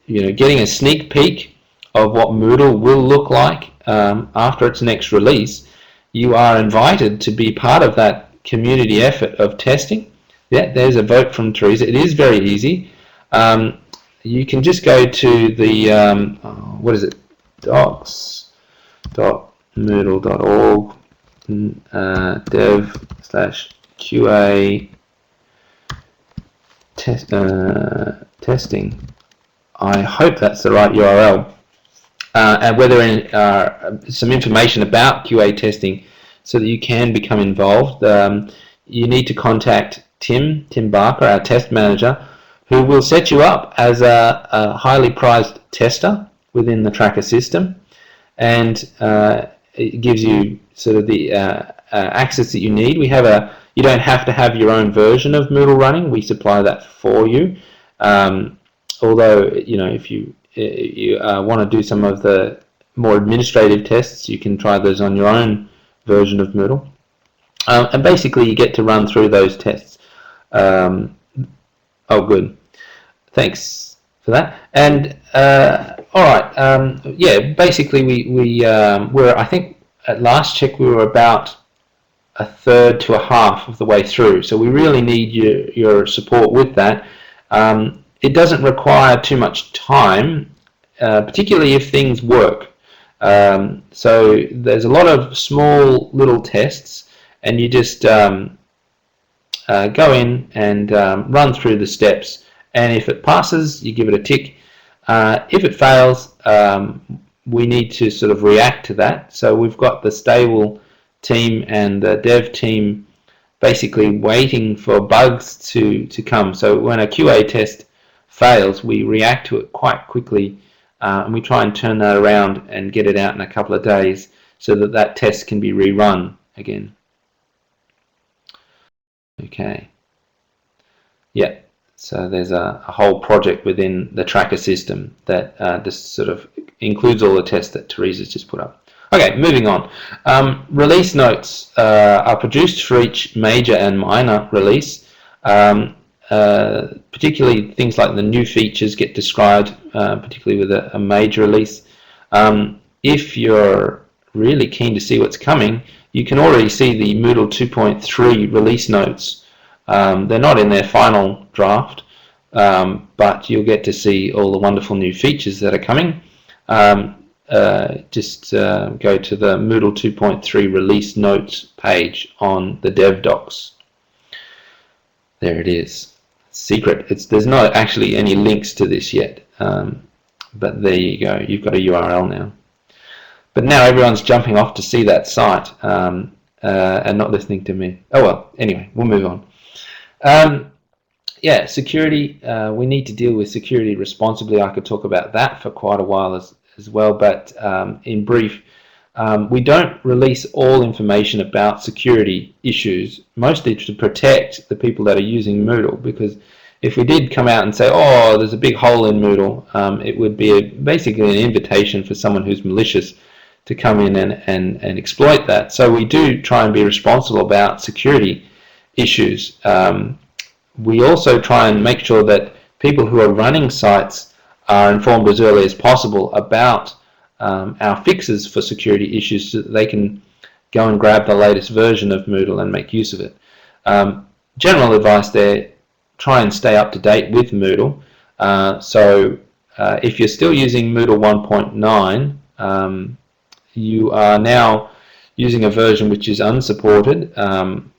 getting a sneak peek of what Moodle will look like after its next release, you are invited to be part of that community effort of testing. Yeah, there's a vote from Teresa. It is very easy. You can just go to the what is it, docs.moodle.org dev/QA testing. I hope that's the right URL. And whether some information about QA testing so that you can become involved, you need to contact Tim Barker, our test manager, who will set you up as a highly prized tester within the tracker system, and it gives you sort of the access that you need. You don't have to have your own version of Moodle running. We supply that for you. Although, if you want to do some of the more administrative tests, you can try those on your own version of Moodle. And basically, you get to run through those tests. Oh, good. Thanks for that. And all right, yeah. Basically, we're. I think at last check we were about a third to a half of the way through. So we really need your support with that. It doesn't require too much time, particularly if things work. So there's a lot of small little tests, and you just go in and run through the steps. And if it passes, you give it a tick. If it fails, we need to sort of react to that. So we've got the stable team and the dev team basically waiting for bugs to come. So when a QA test fails, we react to it quite quickly, and we try and turn that around and get it out in a couple of days so that that test can be rerun again. Okay. Yeah. So there's a whole project within the tracker system that just sort of includes all the tests that Teresa's just put up. Okay, moving on. Release notes are produced for each major and minor release. Particularly things like the new features get described, particularly with a major release. if you're really keen to see what's coming, you can already see the Moodle 2.3 release notes. They're not in their final draft, but you'll get to see all the wonderful new features that are coming. Just go to the Moodle 2.3 release notes page on the dev docs. There it is. Secret. There's not actually any links to this yet, but there you go. You've got a URL now. But now everyone's jumping off to see that site and not listening to me. Oh well, anyway, we'll move on. Yeah, security. We need to deal with security responsibly. I could talk about that for quite a while as well, but in brief, we don't release all information about security issues, mostly to protect the people that are using Moodle, because if we did come out and say, oh, there's a big hole in Moodle, it would be basically an invitation for someone who's malicious to come in and exploit that. So we do try and be responsible about security issues. We also try and make sure that people who are running sites are informed as early as possible about our fixes for security issues so that they can go and grab the latest version of Moodle and make use of it. General advice there, try and stay up to date with Moodle. If you're still using Moodle 1.9, you are now using a version which is unsupported.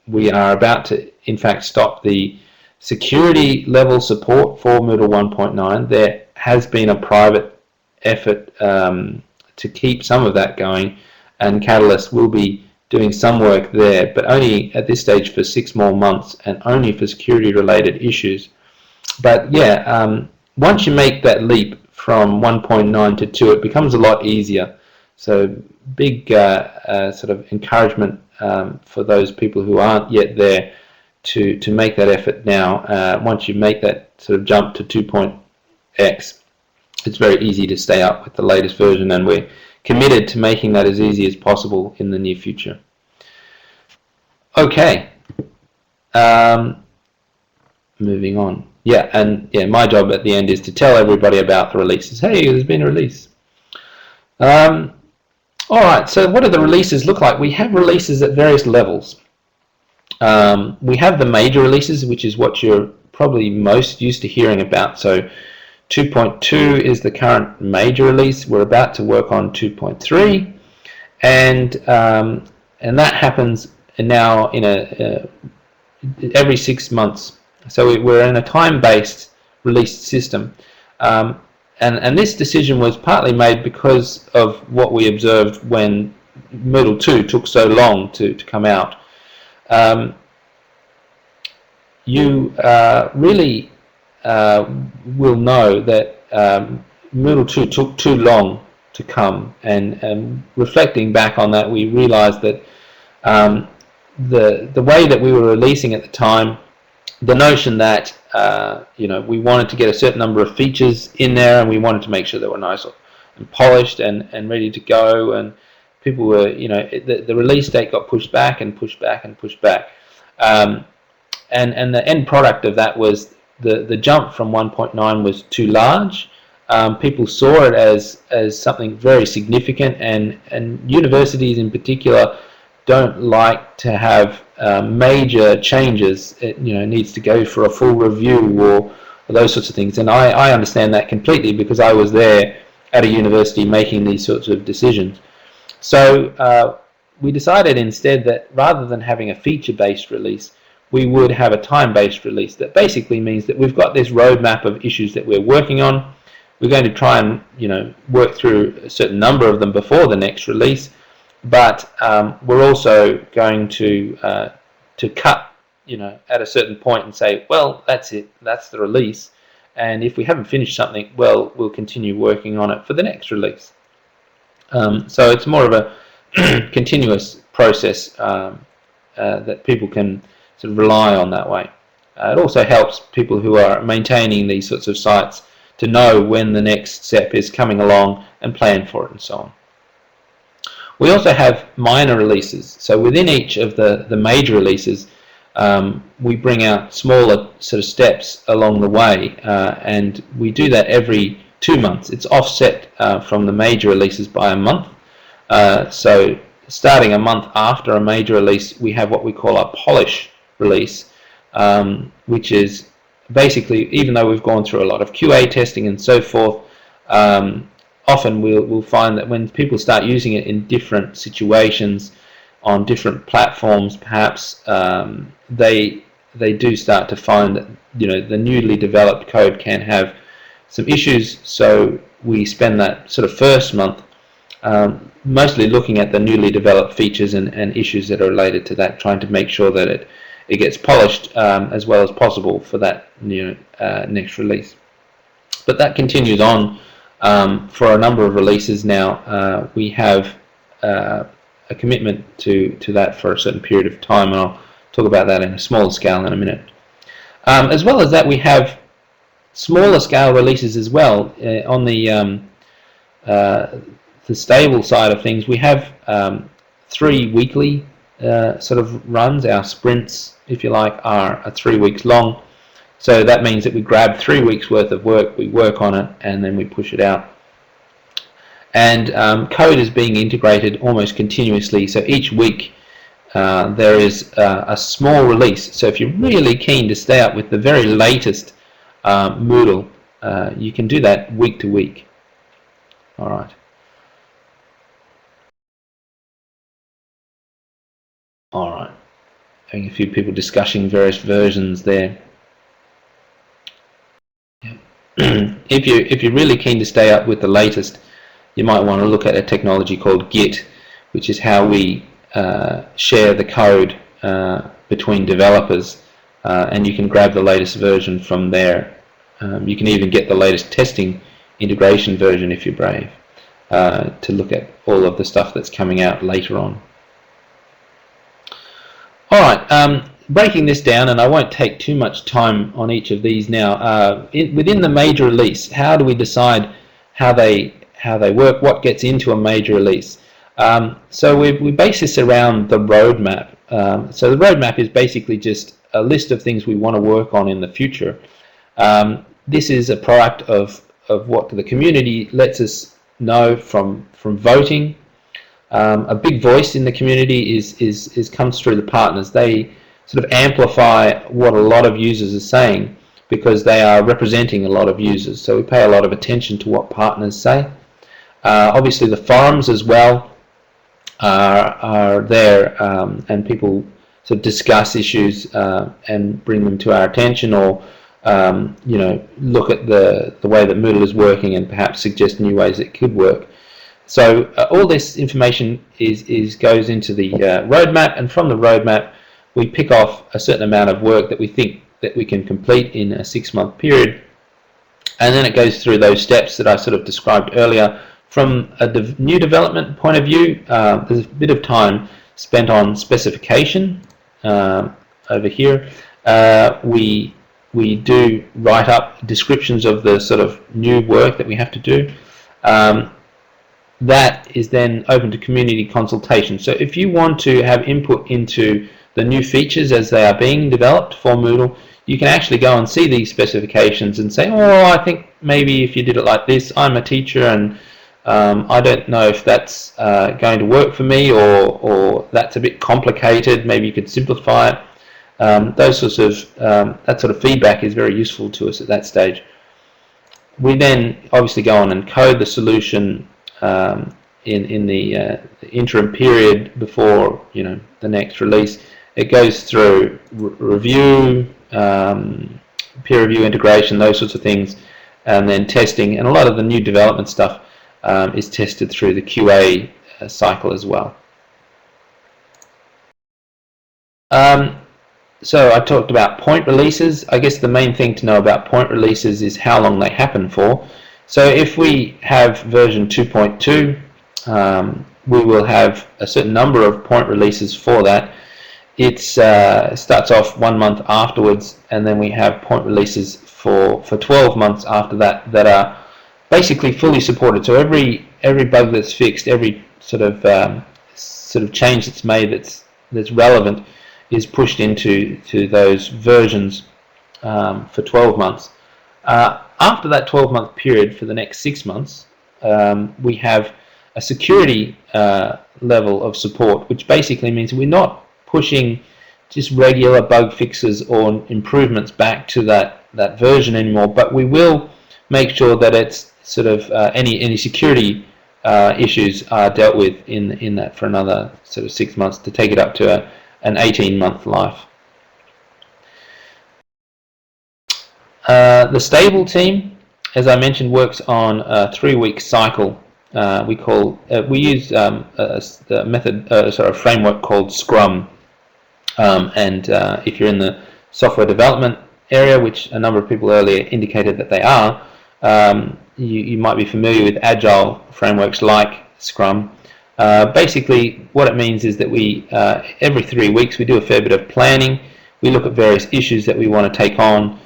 We are about to, in fact, stop the security level support for Moodle 1.9. There has been a private effort to keep some of that going, and Catalyst will be doing some work there, but only at this stage for 6 more months and only for security related issues. But yeah, once you make that leap from 1.9 to 2, it becomes a lot easier. So big sort of encouragement for those people who aren't yet there to make that effort now. Once you make that sort of jump to 2.x, it's very easy to stay up with the latest version, and we're committed to making that as easy as possible in the near future. Okay, moving on. Yeah, and yeah, my job at the end is to tell everybody about the releases. Hey, there's been a release. Alright, so what do the releases look like? We have releases at various levels. We have the major releases, which is what you're probably most used to hearing about. So 2.2 is the current major release. We're about to work on 2.3, and that happens now in every 6 months. So we're in a time-based release system, and this decision was partly made because of what we observed when Moodle 2 took so long to come out. You really will know that Moodle 2 took too long to come, and reflecting back on that, we realized that the way that we were releasing at the time, the notion that we wanted to get a certain number of features in there, and we wanted to make sure they were nice and polished and ready to go, and people were, the release date got pushed back and pushed back and pushed back, and the end product of that was the jump from 1.9 was too large. People saw it as something very significant, and universities in particular don't like to have major changes. It needs to go for a full review or those sorts of things, and I understand that completely because I was there at a university making these sorts of decisions. So we decided instead that rather than having a feature-based release, we would have a time-based release. That basically means that we've got this roadmap of issues that we're working on. We're going to try and work through a certain number of them before the next release, but we're also going to cut at a certain point and say, well, that's it, that's the release, and if we haven't finished something, well, we'll continue working on it for the next release. So it's more of a continuous process that people can sort of rely on that way. It also helps people who are maintaining these sorts of sites to know when the next step is coming along and plan for it and so on. We also have minor releases. So within each of the major releases, we bring out smaller sort of steps along the way, and we do that every 2 months. It's offset from the major releases by a month. So starting a month after a major release, we have what we call a polish release, which is basically, even though we've gone through a lot of QA testing and so forth, often we'll find that when people start using it in different situations, on different platforms, perhaps they do start to find that the newly developed code can have some issues. So we spend that sort of first month mostly looking at the newly developed features and issues that are related to that, trying to make sure that it gets polished as well as possible for that next release. But that continues on for a number of releases now. We have a commitment to that for a certain period of time, and I'll talk about that in a smaller scale in a minute. As well as that, we have smaller scale releases as well. On the stable side of things, we have 3 weekly sort of runs. Our sprints, if you like, are 3 weeks long. So that means that we grab 3 weeks worth of work, we work on it, and then we push it out. And code is being integrated almost continuously. So each week there is a small release. So if you're really keen to stay up with the very latest Moodle, you can do that week to week. All right. All right. Having a few people discussing various versions there. Yeah. If you're really keen to stay up with the latest, you might want to look at a technology called Git, which is how we share the code between developers, and you can grab the latest version from there. You can even get the latest testing integration version if you're brave, to look at all of the stuff that's coming out later on. Alright, breaking this down, and I won't take too much time on each of these now. Within the major release, how do we decide how they work, what gets into a major release? So we base this around the roadmap. So the roadmap is basically just a list of things we want to work on in the future. This is a product of what the community lets us know from voting. A big voice in the community comes through the partners. They sort of amplify what a lot of users are saying because they are representing a lot of users. So we pay a lot of attention to what partners say. Obviously the forums as well are there, and people sort of discuss issues and bring them to our attention, or look at the way that Moodle is working and perhaps suggest new ways it could work. So all this information goes into the roadmap, and from the roadmap we pick off a certain amount of work that we think that we can complete in a 6-month period, and then it goes through those steps that I sort of described earlier. From a new development point of view, there's a bit of time spent on specification. Over here we do write up descriptions of the sort of new work that we have to do. That is then open to community consultation. So if you want to have input into the new features as they are being developed for Moodle, you can actually go and see these specifications and say, oh, I think maybe if you did it like this, I'm a teacher and I don't know if that's going to work for me, or that's a bit complicated, maybe you could simplify it. Those sorts of that sort of feedback is very useful to us at that stage. We then obviously go on and code the solution in the interim period before the next release. It goes through review, peer review, integration, those sorts of things, and then testing, and a lot of the new development stuff is tested through the QA cycle as well. So I talked about point releases. I guess the main thing to know about point releases is how long they happen for. So if we have version 2.2, we will have a certain number of point releases for that. It starts off 1 month afterwards, and then we have point releases for 12 months after that that are basically fully supported. So every bug that's fixed, every sort of change that's made that's relevant is pushed into those versions for 12 months. After that 12-month period, for the next 6 months, we have a security level of support, which basically means we're not pushing just regular bug fixes or improvements back to that version anymore, but we will make sure that it's sort of any security issues are dealt with in that for another sort of 6 months to take it up to an 18-month life. The stable team, as I mentioned, works on a 3-week cycle. We use a framework called Scrum, and if you're in the software development area, which a number of people earlier indicated that they are, you might be familiar with agile frameworks like Scrum. Basically, what it means is that we every 3 weeks we do a fair bit of planning. We look at various issues that we want to take on.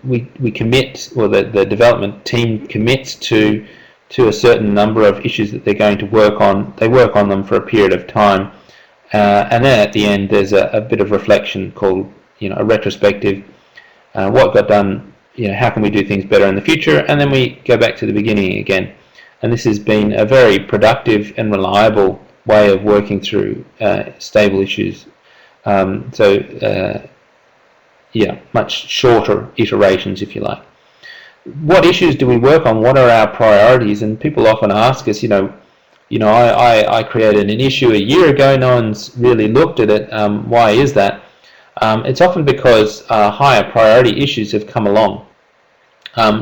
We commit, or the development team commits to a certain number of issues that they're going to work on. They work on them for a period of time, and then at the end there's a bit of reflection called, a retrospective. What got done, how can we do things better in the future, and then we go back to the beginning again. And this has been a very productive and reliable way of working through stable issues. Much shorter iterations, if you like. What issues do we work on? What are our priorities? And people often ask us, I created an issue a year ago, no one's really looked at it. Why is that? It's often because higher priority issues have come along.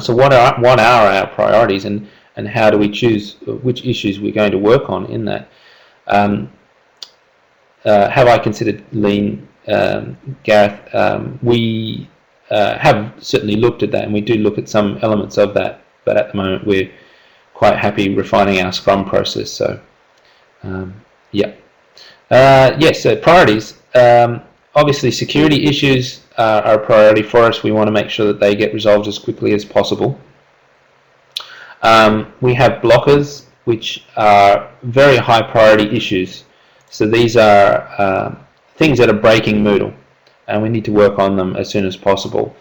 So what are our priorities, and how do we choose which issues we're going to work on in that? Have I considered lean? Gareth, we have certainly looked at that, and we do look at some elements of that, but at the moment we're quite happy refining our Scrum process. So so priorities. Obviously security issues are a priority for us. We want to make sure that they get resolved as quickly as possible. We have blockers, which are very high priority issues. So these are things that are breaking Moodle, and we need to work on them as soon as possible.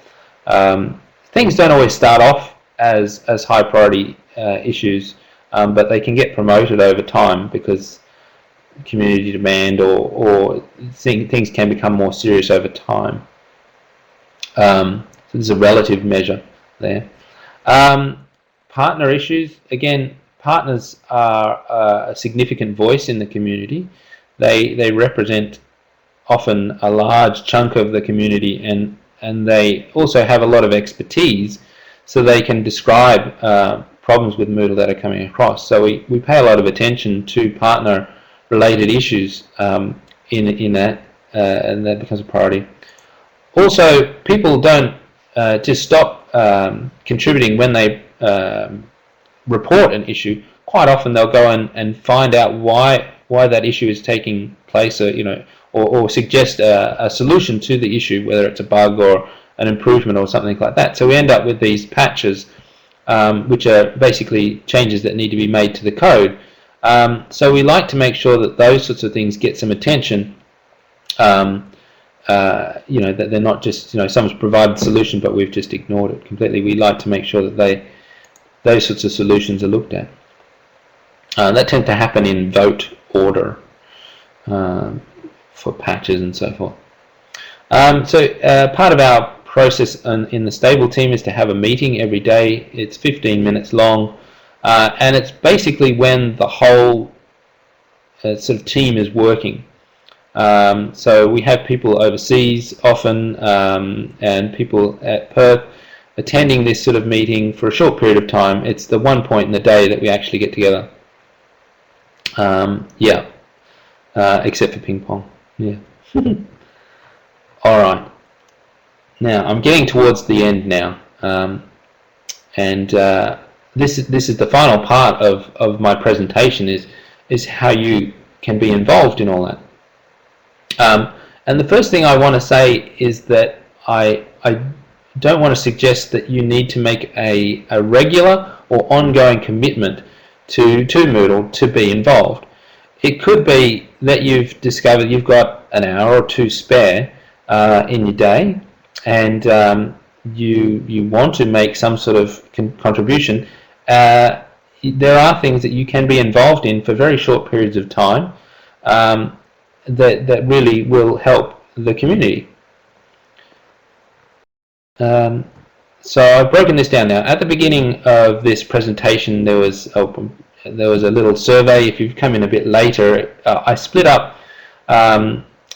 Things don't always start off as high priority issues, but they can get promoted over time because community demand or things can become more serious over time. So there's a relative measure there. Partner issues, again, partners are a significant voice in the community. They represent often a large chunk of the community, and they also have a lot of expertise, so they can describe problems with Moodle that are coming across. So we pay a lot of attention to partner related issues in that, and that becomes a priority. Also, people don't just stop contributing when they report an issue. Quite often they'll go and find out why that issue is taking place, or suggest a solution to the issue, whether it's a bug or an improvement or something like that. So we end up with these patches, which are basically changes that need to be made to the code. So we like to make sure that those sorts of things get some attention. That they're not just someone's provided a solution but we've just ignored it completely. We like to make sure that those sorts of solutions are looked at. That tends to happen in vote order for patches and so forth. Part of our process in the stable team is to have a meeting every day. It's 15 minutes long, and it's basically when the whole sort of team is working. So we have people overseas often, and people at Perth attending this sort of meeting for a short period of time. It's the one point in the day that we actually get together. Except for ping pong. Yeah. All right. Now I'm getting towards the end now, and this is the final part of my presentation. Is how you can be involved in all that. And the first thing I want to say is that I don't want to suggest that you need to make a regular or ongoing commitment to Moodle to be involved. It could be that you've discovered you've got an hour or two spare in your day, and you want to make some sort of contribution, there are things that you can be involved in for very short periods of time that really will help the community. So I've broken this down now. At the beginning of this presentation, there was a little survey. If you've come in a bit later, I split up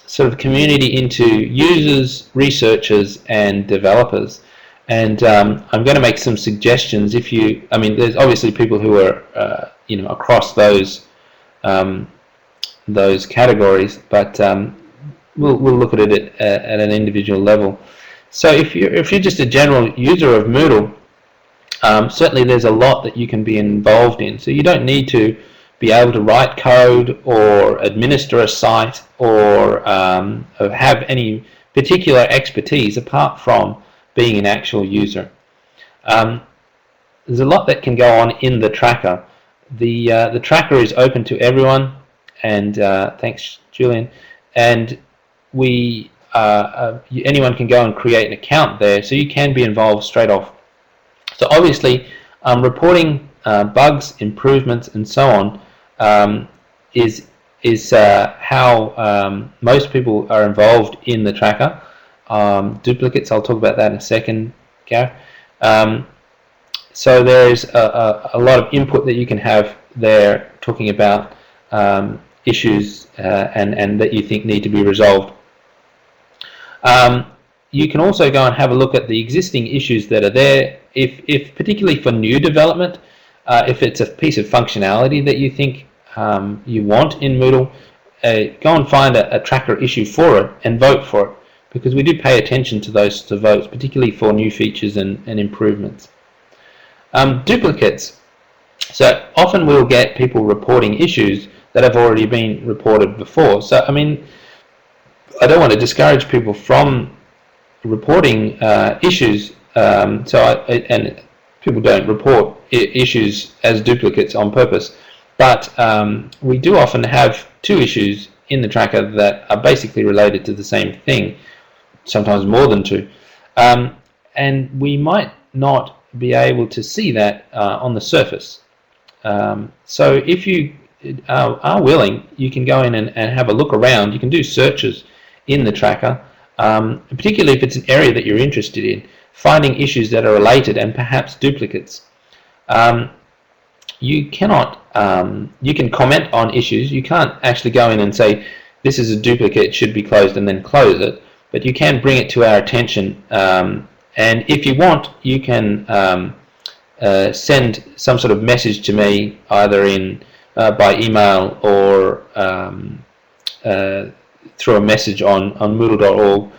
sort of community into users, researchers, and developers. And I'm going to make some suggestions. I mean, there's obviously people who are across those categories, but we'll look at it at an individual level. So if you're just a general user of Moodle, certainly there's a lot that you can be involved in. So you don't need to be able to write code or administer a site or have any particular expertise apart from being an actual user. There's a lot that can go on in the tracker. The tracker is open to everyone, and thanks, Julian. And anyone can go and create an account there, so you can be involved straight off. So obviously, reporting bugs, improvements, and so on is how most people are involved in the tracker. Duplicates, I'll talk about that in a second, Gareth. So there's a lot of input that you can have there, talking about issues and that you think need to be resolved. You can also go and have a look at the existing issues that are there. If particularly for new development, if it's a piece of functionality that you think you want in Moodle, go and find a tracker issue for it and vote for it, because we do pay attention to those votes, particularly for new features and improvements. Duplicates. So often we'll get people reporting issues that have already been reported before. So I mean, I don't want to discourage people from reporting issues. And people don't report issues as duplicates on purpose. But we do often have two issues in the tracker that are basically related to the same thing, sometimes more than two. And we might not be able to see that on the surface. So if you are willing, you can go in and have a look around. You can do searches in the tracker, particularly if it's an area that you're interested in, finding issues that are related and perhaps duplicates. You cannot, you can comment on issues. You can't actually go in and say, this is a duplicate, it should be closed, and then close it. But you can bring it to our attention. And if you want, you can send some sort of message to me, either by email or through a message on Moodle.org.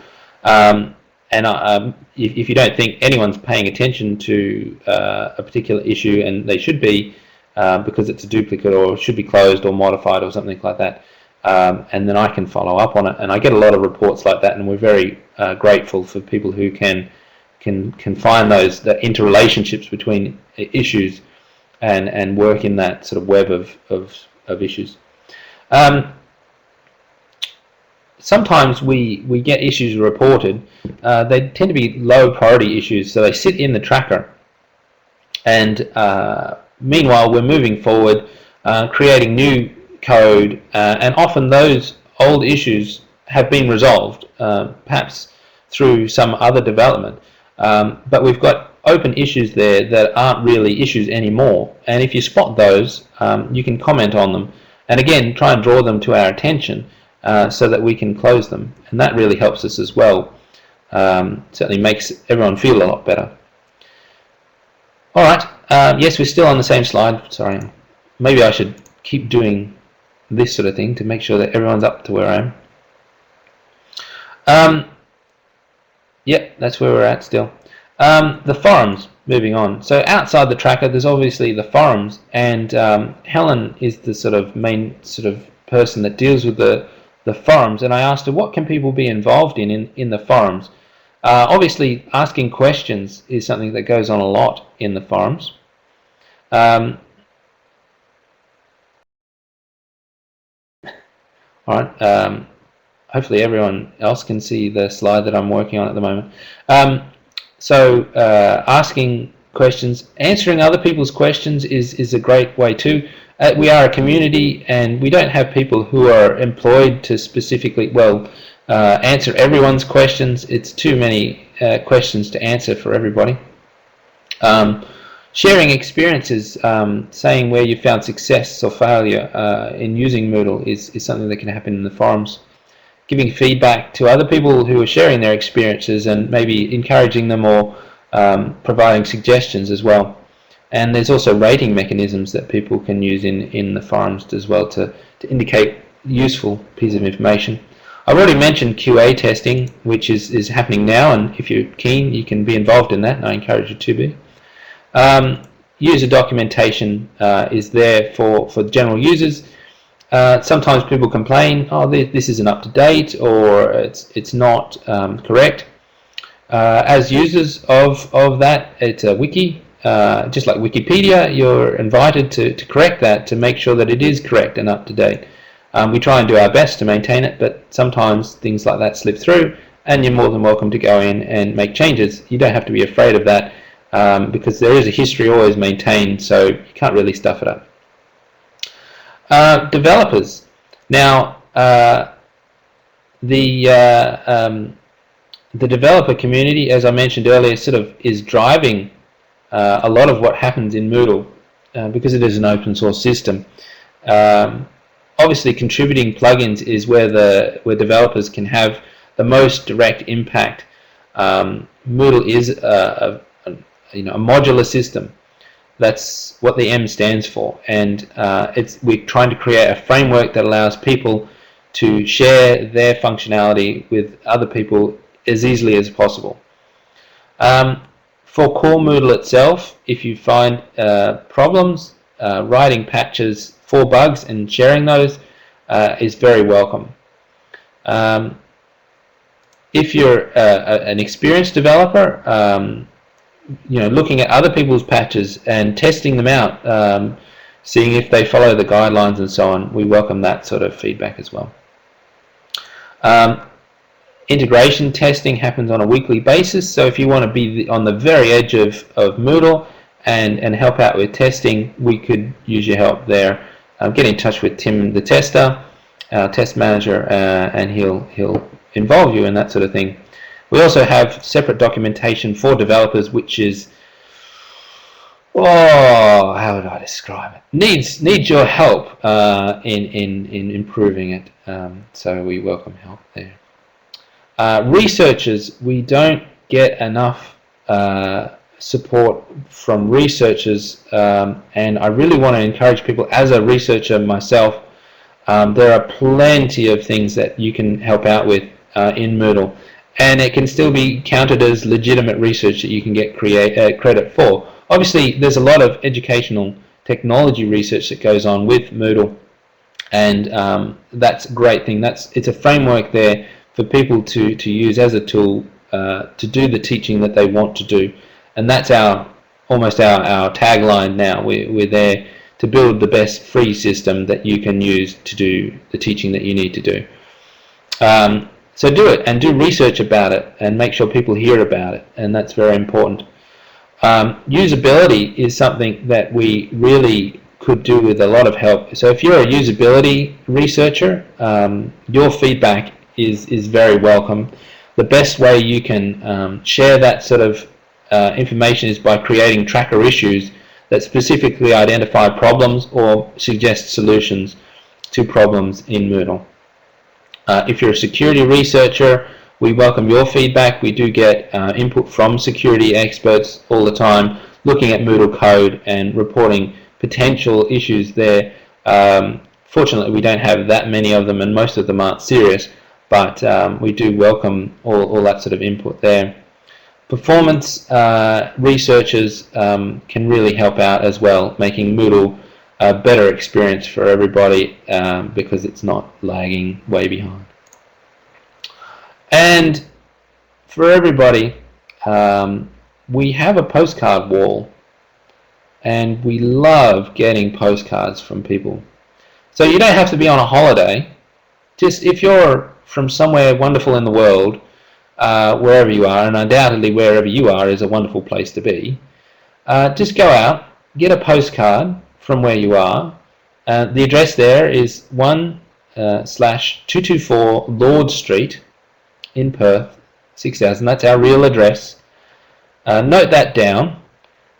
If you don't think anyone's paying attention to a particular issue, and they should be, because it's a duplicate or should be closed or modified or something like that, and then I can follow up on it. And I get a lot of reports like that, and we're very grateful for people who can find those interrelationships between issues and work in that sort of web of issues. Sometimes we get issues reported. They tend to be low priority issues, so they sit in the tracker. And meanwhile, we're moving forward, creating new code, and often those old issues have been resolved, perhaps through some other development. But we've got open issues there that aren't really issues anymore. And if you spot those, you can comment on them. And again, try and draw them to our attention so that we can close them. And that really helps us as well. Certainly makes everyone feel a lot better. All right. Yes, we're still on the same slide. Sorry. Maybe I should keep doing this sort of thing to make sure that everyone's up to where I am. Yep, that's where we're at still. The forums, moving on. So outside the tracker, there's obviously the forums, and Helen is the sort of main sort of person that deals with the forums. And I asked her, what can people be involved in the forums? Obviously, asking questions is something that goes on a lot in the forums. All right. Hopefully everyone else can see the slide that I'm working on at the moment. So asking questions, answering other people's questions is a great way too. We are a community, and we don't have people who are employed to specifically, answer everyone's questions. It's too many questions to answer for everybody. Sharing experiences, saying where you found success or failure in using Moodle is something that can happen in the forums. Giving feedback to other people who are sharing their experiences and maybe encouraging them or providing suggestions as well. And there's also rating mechanisms that people can use in the forums as well to indicate useful piece of information. I've already mentioned QA testing, which is happening now, and if you're keen, you can be involved in that, and I encourage you to be. User documentation is there for general users. Sometimes people complain, oh, this isn't up to date, or it's not correct. As users of that, it's a wiki. Just like Wikipedia, you're invited to correct that, to make sure that it is correct and up to date. We try and do our best to maintain it, but sometimes things like that slip through, and you're more than welcome to go in and make changes. You don't have to be afraid of that, because there is a history always maintained, so you can't really stuff it up. Developers. Now, the developer community, as I mentioned earlier, sort of is driving a lot of what happens in Moodle because it is an open source system. Obviously, contributing plugins is where developers can have the most direct impact. Moodle is a modular system. That's what the M stands for, and we're trying to create a framework that allows people to share their functionality with other people as easily as possible. For core Moodle itself, if you find problems, writing patches for bugs and sharing those is very welcome. If you're an experienced developer, looking at other people's patches and testing them out, seeing if they follow the guidelines and so on, we welcome that sort of feedback as well. Integration testing happens on a weekly basis, so if you want to be on the very edge of Moodle and help out with testing, we could use your help there. Get in touch with Tim, the tester, our test manager, and he'll involve you in that sort of thing. We also have separate documentation for developers, which is, how would I describe it? Needs your help in improving it. So we welcome help there. Researchers, we don't get enough support from researchers, and I really want to encourage people. As a researcher myself, there are plenty of things that you can help out with in Moodle, and it can still be counted as legitimate research that you can get credit for. Obviously, there's a lot of educational technology research that goes on with Moodle, and that's a great thing. It's a framework there for people to use as a tool to do the teaching that they want to do, and that's almost our tagline now. We're there to build the best free system that you can use to do the teaching that you need to do. So do it, and do research about it, and make sure people hear about it, and that's very important. Usability is something that we really could do with a lot of help. So if you're a usability researcher, your feedback is very welcome. The best way you can share that sort of information is by creating tracker issues that specifically identify problems or suggest solutions to problems in Moodle. If you're a security researcher, we welcome your feedback. We do get input from security experts all the time, looking at Moodle code and reporting potential issues there. Fortunately, we don't have that many of them, and most of them aren't serious, but we do welcome all that sort of input there. Performance researchers can really help out as well, making Moodle a better experience for everybody because it's not lagging way behind. And for everybody, we have a postcard wall, and we love getting postcards from people. So you don't have to be on a holiday. Just if you're from somewhere wonderful in the world, wherever you are, and undoubtedly wherever you are is a wonderful place to be. Just go out, get a postcard from where you are. The address there is 1/224 Lord Street in Perth, 6000. That's our real address. Note that down,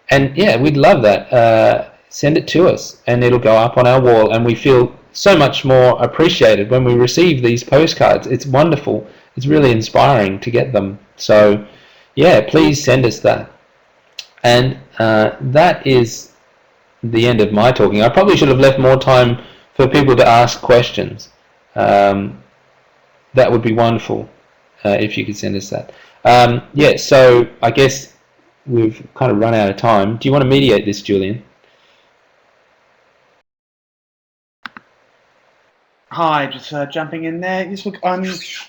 and yeah, we'd love that. Send it to us, and it'll go up on our wall, and we feel so much more appreciated when we receive these postcards. It's wonderful. It's really inspiring to get them. So yeah, please send us that. And that is the end of my talking. I probably should have left more time for people to ask questions. That would be wonderful if you could send us that. Yeah, so I guess we've kind of run out of time. Do you want to mediate this, Julian? Hi, just jumping in there. Yes, look,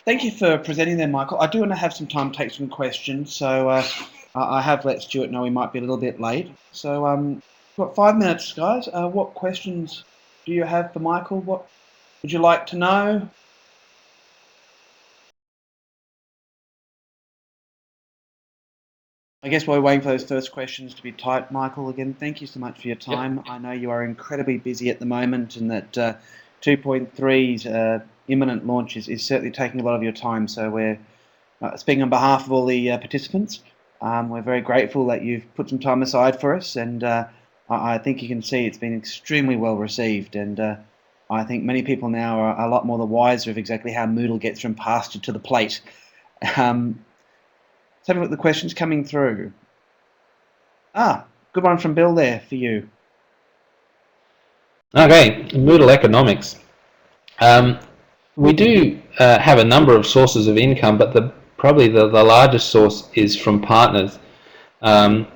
thank you for presenting there, Michael. I do want to have some time to take some questions, so I have let Stuart know we might be a little bit late. So, got 5 minutes, guys. What questions do you have for Michael? What would you like to know? I guess while we're waiting for those first questions to be typed, Michael, again, thank you so much for your time. Yep. I know you are incredibly busy at the moment, and that 2.3's imminent launch is certainly taking a lot of your time. So we're speaking on behalf of all the participants. We're very grateful that you've put some time aside for us, and I think you can see it's been extremely well received, and I think many people now are a lot more the wiser of exactly how Moodle gets from pasture to the plate. Let's have a look at the questions coming through. Good one from Bill there for you. Okay, Moodle economics. We do have a number of sources of income, but probably the largest source is from partners. Martin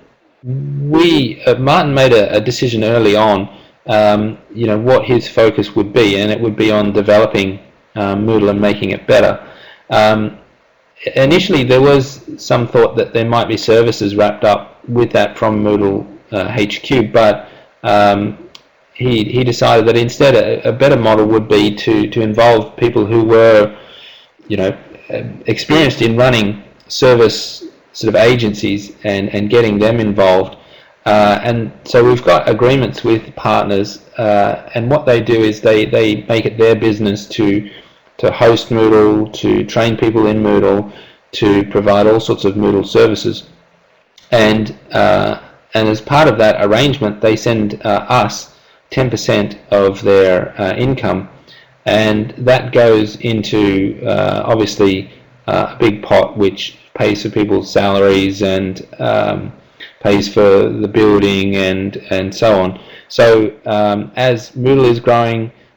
made a decision early on, what his focus would be, and it would be on developing Moodle and making it better. Initially, there was some thought that there might be services wrapped up with that from Moodle HQ, but he decided that instead a better model would be to involve people who were, experienced in running service sort of agencies and getting them involved. And so we've got agreements with partners, and what they do is they make it their business to host Moodle, to train people in Moodle, to provide all sorts of Moodle services. And as part of that arrangement, they send us 10% of their income, and that goes into obviously a big pot which pays for people's salaries and pays for the building and so on. So as Moodle is growing,